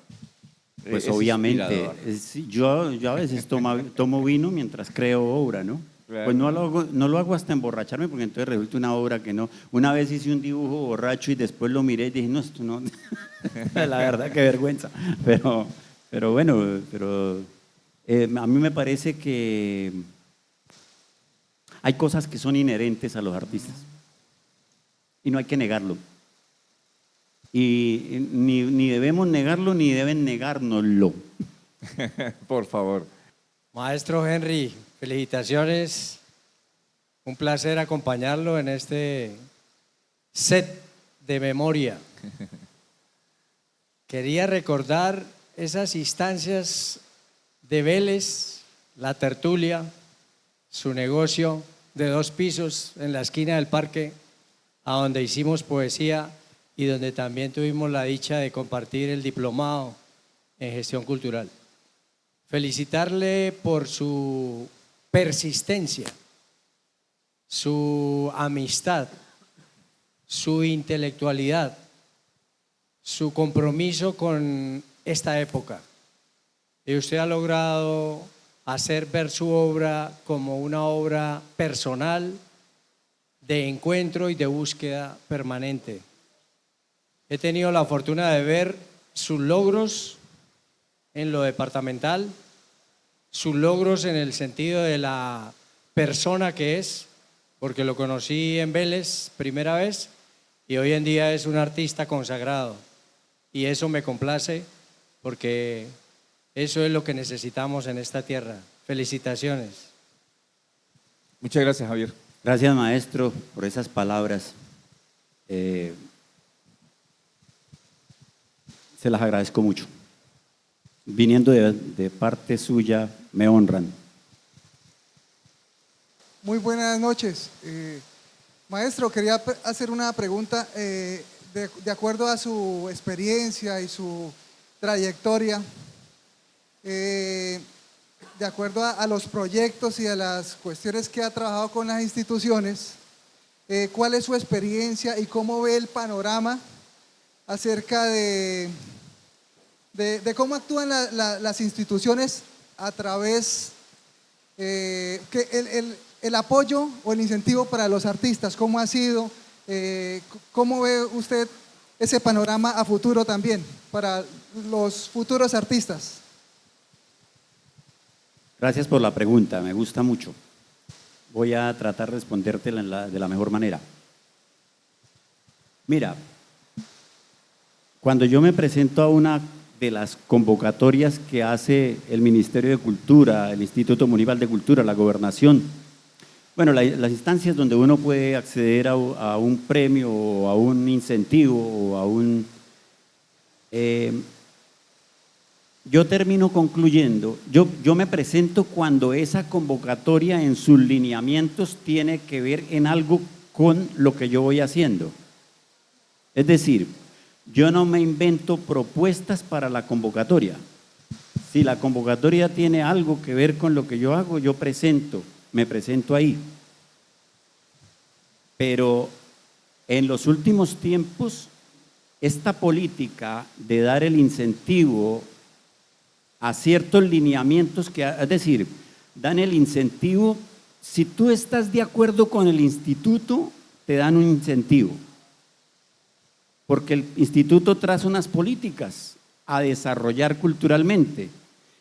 Pues Es obviamente, inspirador. yo a veces tomo vino mientras creo obra, ¿no? Claro. Pues no lo hago hasta emborracharme, porque entonces resulta una obra que no. Una vez hice un dibujo borracho y después lo miré y dije, no, esto no. La verdad, qué vergüenza. Pero bueno, a mí me parece que hay cosas que son inherentes a los artistas y no hay que negarlo. Y ni debemos negarlo ni deben negárnoslo. Por favor. Maestro Henry, felicitaciones. Un placer acompañarlo en este set de memoria. Quería recordar esas instancias de Vélez, la tertulia, su negocio de 2 pisos en la esquina del parque, a donde hicimos poesía y donde también tuvimos la dicha de compartir el diplomado en gestión cultural. Felicitarle por su persistencia, su amistad, su intelectualidad, su compromiso con esta época. Y usted ha logrado hacer ver su obra como una obra personal, de encuentro y de búsqueda permanente. He tenido la fortuna de ver sus logros en lo departamental, sus logros en el sentido de la persona que es, porque lo conocí en Vélez primera vez y hoy en día es un artista consagrado. Y eso me complace porque eso es lo que necesitamos en esta tierra. Felicitaciones. Muchas gracias, Javier. Gracias, maestro, por esas palabras. Se las agradezco mucho. Viniendo de parte suya, me honran. Muy buenas noches. Maestro, quería hacer una pregunta de acuerdo a su experiencia y su trayectoria, de acuerdo a los proyectos y a las cuestiones que ha trabajado con las instituciones, ¿cuál es su experiencia y cómo ve el panorama acerca de cómo actúan las instituciones a través el apoyo o el incentivo para los artistas? ¿Cómo ha sido? ¿Cómo ve usted ese panorama a futuro también para los futuros artistas? Gracias por la pregunta, me gusta mucho. Voy a tratar de respondértela de la mejor manera. Mira, cuando yo me presento a una de las convocatorias que hace el Ministerio de Cultura, el Instituto Municipal de Cultura, la Gobernación, bueno, las instancias donde uno puede acceder a un premio o a un incentivo o a un… yo termino concluyendo, yo me presento cuando esa convocatoria en sus lineamientos tiene que ver en algo con lo que yo voy haciendo. Es decir, yo no me invento propuestas para la convocatoria. Si la convocatoria tiene algo que ver con lo que yo hago, yo me presento ahí. Pero en los últimos tiempos, esta política de dar el incentivo a ciertos lineamientos, es decir, dan el incentivo, si tú estás de acuerdo con el instituto, te dan un incentivo. Porque el instituto traza unas políticas a desarrollar culturalmente.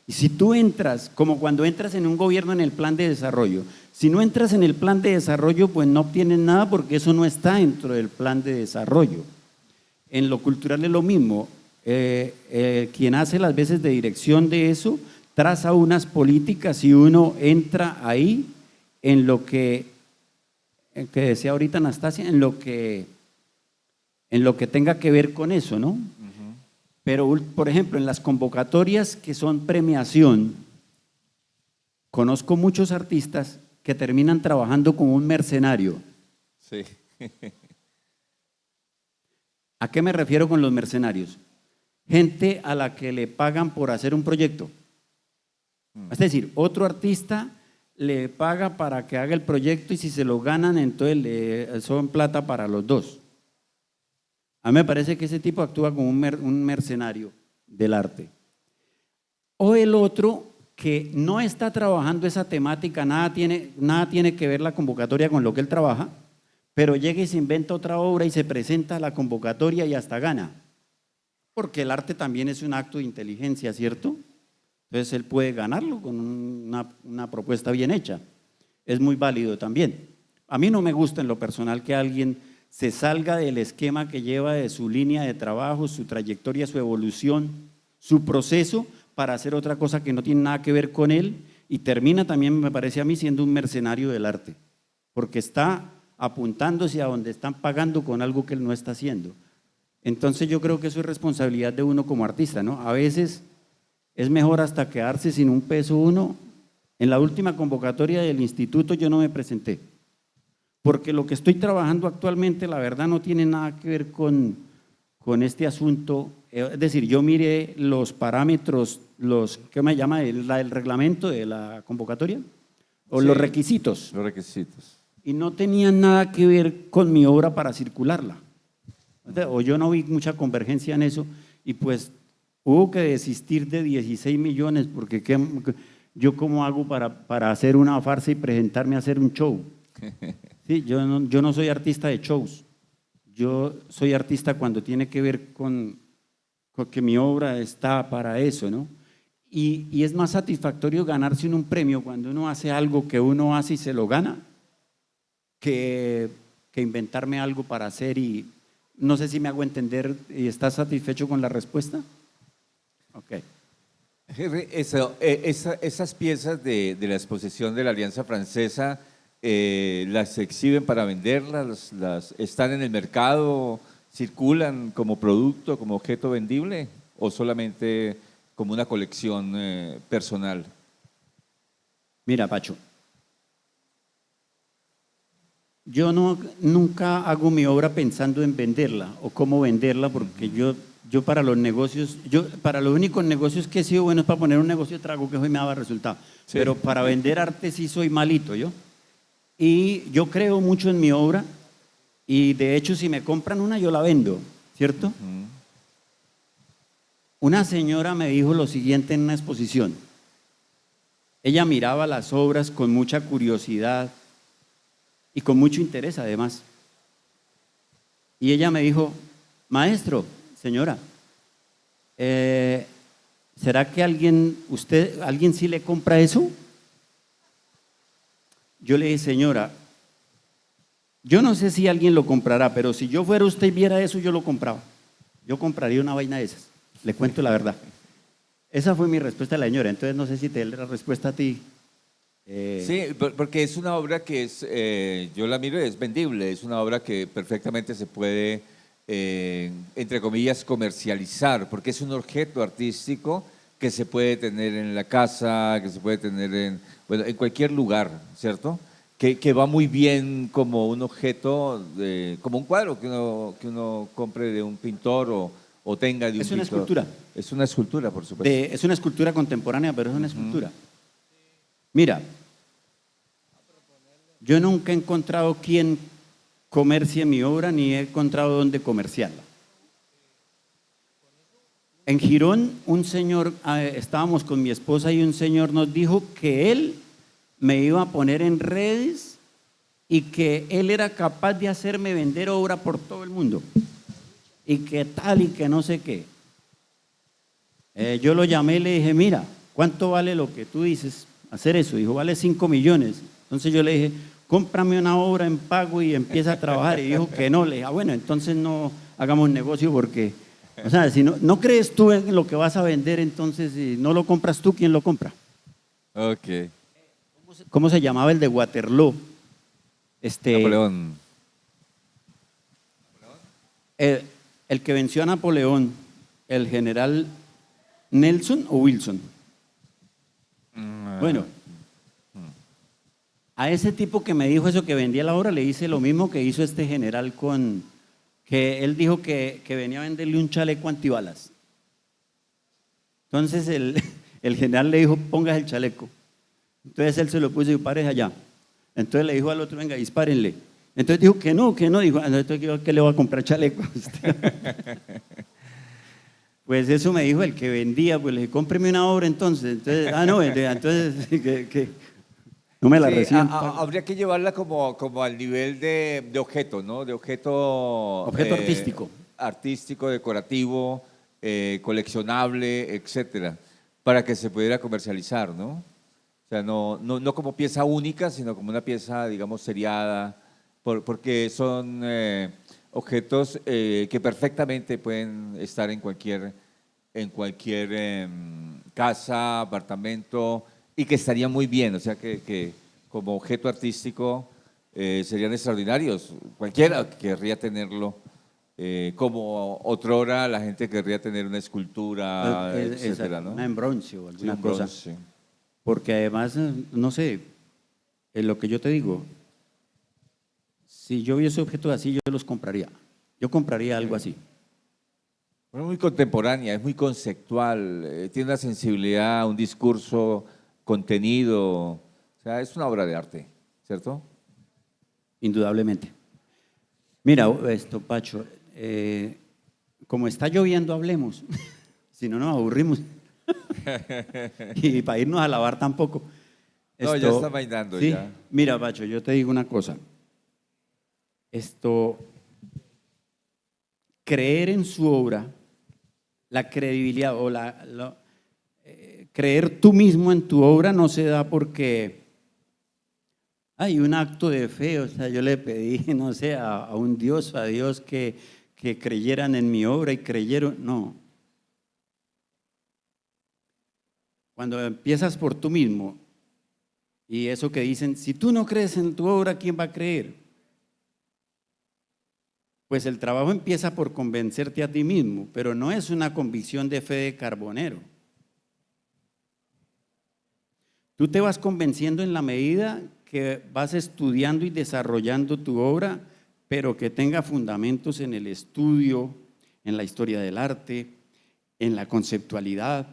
Y si tú entras, como cuando entras en un gobierno en el plan de desarrollo, si no entras en el plan de desarrollo, pues no obtienes nada porque eso no está dentro del plan de desarrollo. En lo cultural es lo mismo. Quien hace las veces de dirección de eso, traza unas políticas y uno entra ahí en lo que decía ahorita Anastasia, en lo que tenga que ver con eso, ¿no? Pero, por ejemplo, en las convocatorias que son premiación, conozco muchos artistas que terminan trabajando como un mercenario. Sí. ¿A qué me refiero con los mercenarios? Gente a la que le pagan por hacer un proyecto. Es decir, otro artista le paga para que haga el proyecto y si se lo ganan, entonces son plata para los dos. A mí me parece que ese tipo actúa como un mercenario del arte. O el otro que no está trabajando esa temática, nada tiene que ver la convocatoria con lo que él trabaja, pero llega y se inventa otra obra y se presenta a la convocatoria y hasta gana. Porque el arte también es un acto de inteligencia, ¿cierto? Entonces él puede ganarlo con una propuesta bien hecha. Es muy válido también. A mí no me gusta en lo personal que alguien se salga del esquema que lleva de su línea de trabajo, su trayectoria, su evolución, su proceso, para hacer otra cosa que no tiene nada que ver con él y termina también, me parece a mí, siendo un mercenario del arte, porque está apuntándose a donde están pagando con algo que él no está haciendo. Entonces yo creo que eso es responsabilidad de uno como artista, ¿no? A veces es mejor hasta quedarse sin un peso uno. En la última convocatoria del instituto yo no me presenté, porque lo que estoy trabajando actualmente, la verdad, no tiene nada que ver con este asunto. Es decir, yo miré los parámetros, ¿qué me llama? El reglamento de la convocatoria, o Sí, los requisitos. Los requisitos. Y no tenían nada que ver con mi obra para circularla. O yo no vi mucha convergencia en eso, y pues hubo que desistir de 16 millones, porque yo cómo hago para hacer una farsa y presentarme a hacer un show. Sí, yo no soy artista de shows. Yo soy artista cuando tiene que ver con que mi obra está para eso, ¿no? Y es más satisfactorio ganarse un premio cuando uno hace algo que uno hace y se lo gana, que inventarme algo para hacer y no sé si me hago entender y estás satisfecho con la respuesta. Ok. Henry, esas piezas de la exposición de la Alianza Francesa, ¿las exhiben para venderlas? ¿Están en el mercado? ¿Circulan como producto, como objeto vendible? ¿O solamente como una colección personal? Mira, Pacho, yo nunca hago mi obra pensando en venderla o cómo venderla, porque yo para los negocios, para los únicos negocios que he sido bueno es para poner un negocio de trago que hoy me daba resultado. Sí. Pero para vender arte sí soy malito yo. Y yo creo mucho en mi obra y de hecho si me compran una yo la vendo, ¿cierto? Una señora me dijo lo siguiente en una exposición. Ella miraba las obras con mucha curiosidad y con mucho interés además. Y ella me dijo, maestro, señora, ¿será que alguien sí le compra eso? Yo le dije, señora, yo no sé si alguien lo comprará, pero si yo fuera usted y viera eso, yo lo compraba. Yo compraría una vaina de esas. Le cuento la verdad. Esa fue mi respuesta a la señora. Entonces no sé si te dé la respuesta a ti. Sí, porque es una obra que yo la miro y es vendible, es una obra que perfectamente se puede, entre comillas, comercializar, porque es un objeto artístico que se puede tener en la casa, que se puede tener en cualquier lugar, ¿cierto? Que va muy bien como un objeto, como un cuadro que uno compre de un pintor o tenga de un Es una pintor. escultura. Es una escultura, por supuesto. Es una escultura contemporánea, pero es una escultura. Mira, yo nunca he encontrado quien comercie mi obra ni he encontrado dónde comerciarla. En Girón, un señor, estábamos con mi esposa y un señor nos dijo que él me iba a poner en redes y que él era capaz de hacerme vender obra por todo el mundo. Y que tal y que no sé qué. Yo lo llamé y le dije, mira, ¿cuánto vale lo que tú dices hacer eso? Dijo, vale 5 millones. Entonces yo le dije, cómprame una obra en pago y empieza a trabajar. Y dijo que no. Le dije, bueno, entonces no hagamos negocio porque, o sea, si no crees tú en lo que vas a vender, entonces si no lo compras tú, ¿quién lo compra? Ok. ¿Cómo se llamaba el de Waterloo? Napoleón. El que venció a Napoleón, el general Nelson o Wilson. Bueno, a ese tipo que me dijo eso que vendía la obra le hice lo mismo que hizo este general que él dijo que venía a venderle un chaleco antibalas. Entonces el general le dijo, pongas el chaleco. Entonces él se lo puso y dijo, pares allá. Entonces le dijo al otro, venga, dispárenle. Entonces dijo que no, dijo, entonces ¿qué le va a comprar chaleco? Pues eso me dijo el que vendía, pues le dije, cómpreme una obra entonces. Entonces que no me la reciben. Habría que llevarla como al nivel de objeto, ¿no? De objeto Artístico. Artístico, decorativo, coleccionable, etcétera, para que se pudiera comercializar, ¿no? O sea, no como pieza única, sino como una pieza, digamos, seriada, porque son objetos que perfectamente pueden estar en cualquier casa, apartamento, y que estarían muy bien, o sea, que como objeto artístico serían extraordinarios. Cualquiera querría tenerlo, como otrora la gente querría tener una escultura, etcétera, ¿no? Una en bronce o alguna Sí, un cosa. bronce. Porque además, no sé, en lo que yo te digo, si yo viese objetos así, yo los compraría. Yo compraría algo así. Es muy contemporánea, es muy conceptual, tiene una sensibilidad, un discurso, contenido, o sea, es una obra de arte, ¿cierto? Indudablemente. Mira, Pacho, como está lloviendo, hablemos. Si no, nos aburrimos. Y para irnos a lavar tampoco. No, ya está bailando, sí. ya. Mira, Pacho, yo te digo una cosa. creer en su obra, la credibilidad o creer tú mismo en tu obra no se da porque hay un acto de fe. O sea, yo le pedí, no sé, a un Dios, a Dios que creyeran en mi obra y creyeron. No. Cuando empiezas por tú mismo, y eso que dicen, si tú no crees en tu obra, ¿quién va a creer? Pues el trabajo empieza por convencerte a ti mismo, pero no es una convicción de fe de carbonero. Tú te vas convenciendo en la medida que vas estudiando y desarrollando tu obra, pero que tenga fundamentos en el estudio, en la historia del arte, en la conceptualidad.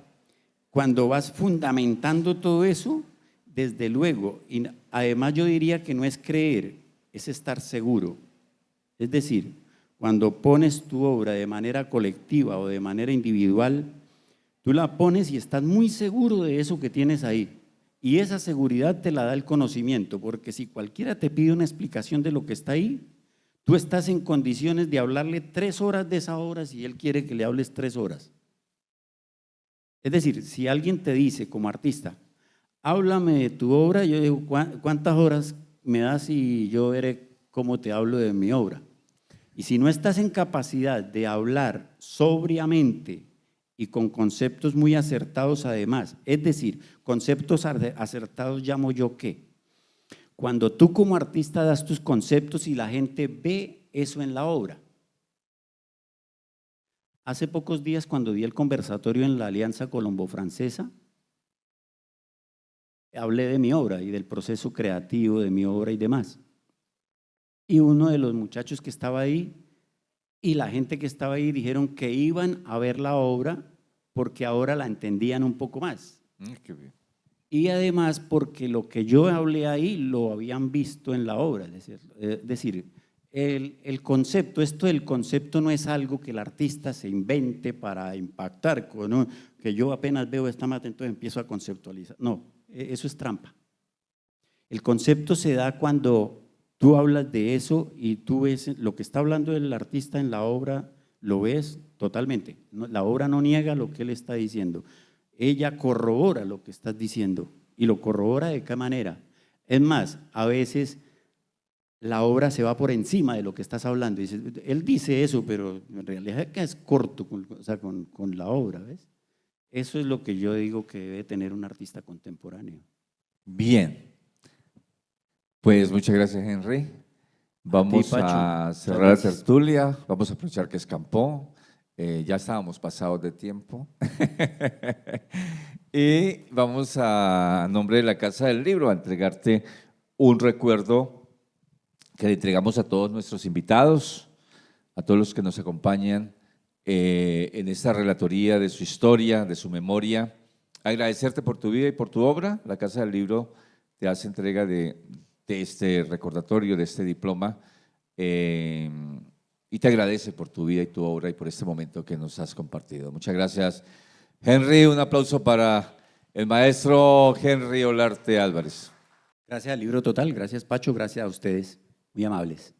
Cuando vas fundamentando todo eso, desde luego, y además yo diría que no es creer, es estar seguro. Es decir, cuando pones tu obra de manera colectiva o de manera individual, tú la pones y estás muy seguro de eso que tienes ahí. Y esa seguridad te la da el conocimiento, porque si cualquiera te pide una explicación de lo que está ahí, tú estás en condiciones de hablarle 3 horas de esa obra si él quiere que le hables 3 horas. Es decir, si alguien te dice como artista, háblame de tu obra, yo digo, ¿cuántas horas me das y yo veré cómo te hablo de mi obra? Y si no estás en capacidad de hablar sobriamente y con conceptos muy acertados además, es decir, conceptos acertados llamo yo qué. Cuando tú como artista das tus conceptos y la gente ve eso en la obra. Hace pocos días cuando di el conversatorio en la Alianza Colombo-Francesa, hablé de mi obra y del proceso creativo de mi obra y demás. Y uno de los muchachos que estaba ahí y la gente que estaba ahí dijeron que iban a ver la obra porque ahora la entendían un poco más. Qué bien. Y además porque lo que yo hablé ahí lo habían visto en la obra. Es decir, el concepto, esto del concepto no es algo que el artista se invente para impactar, ¿no? Que yo apenas veo esta mata, entonces empiezo a conceptualizar. No, eso es trampa. El concepto se da cuando tú hablas de eso y tú ves lo que está hablando el artista en la obra, lo ves totalmente. La obra no niega lo que él está diciendo. Ella corrobora lo que estás diciendo y lo corrobora de qué manera. Es más, a veces la obra se va por encima de lo que estás hablando. Dice, él dice eso, pero en realidad es corto con la obra, ¿ves? Eso es lo que yo digo que debe tener un artista contemporáneo. Bien. Pues muchas gracias, Henry. Vamos Pacho. a cerrar la tertulia. Vamos a aprovechar que escampó. Ya estábamos pasados de tiempo. Y vamos a nombre de la Casa del Libro a entregarte un recuerdo que le entregamos a todos nuestros invitados, a todos los que nos acompañan en esta relatoría de su historia, de su memoria. Agradecerte por tu vida y por tu obra. La Casa del Libro te hace entrega de este recordatorio, de este diploma, y te agradece por tu vida y tu obra y por este momento que nos has compartido. Muchas gracias, Henry. Un aplauso para el maestro Henry Olarte Álvarez. Gracias al Libro Total, gracias Pacho, gracias a ustedes, muy amables.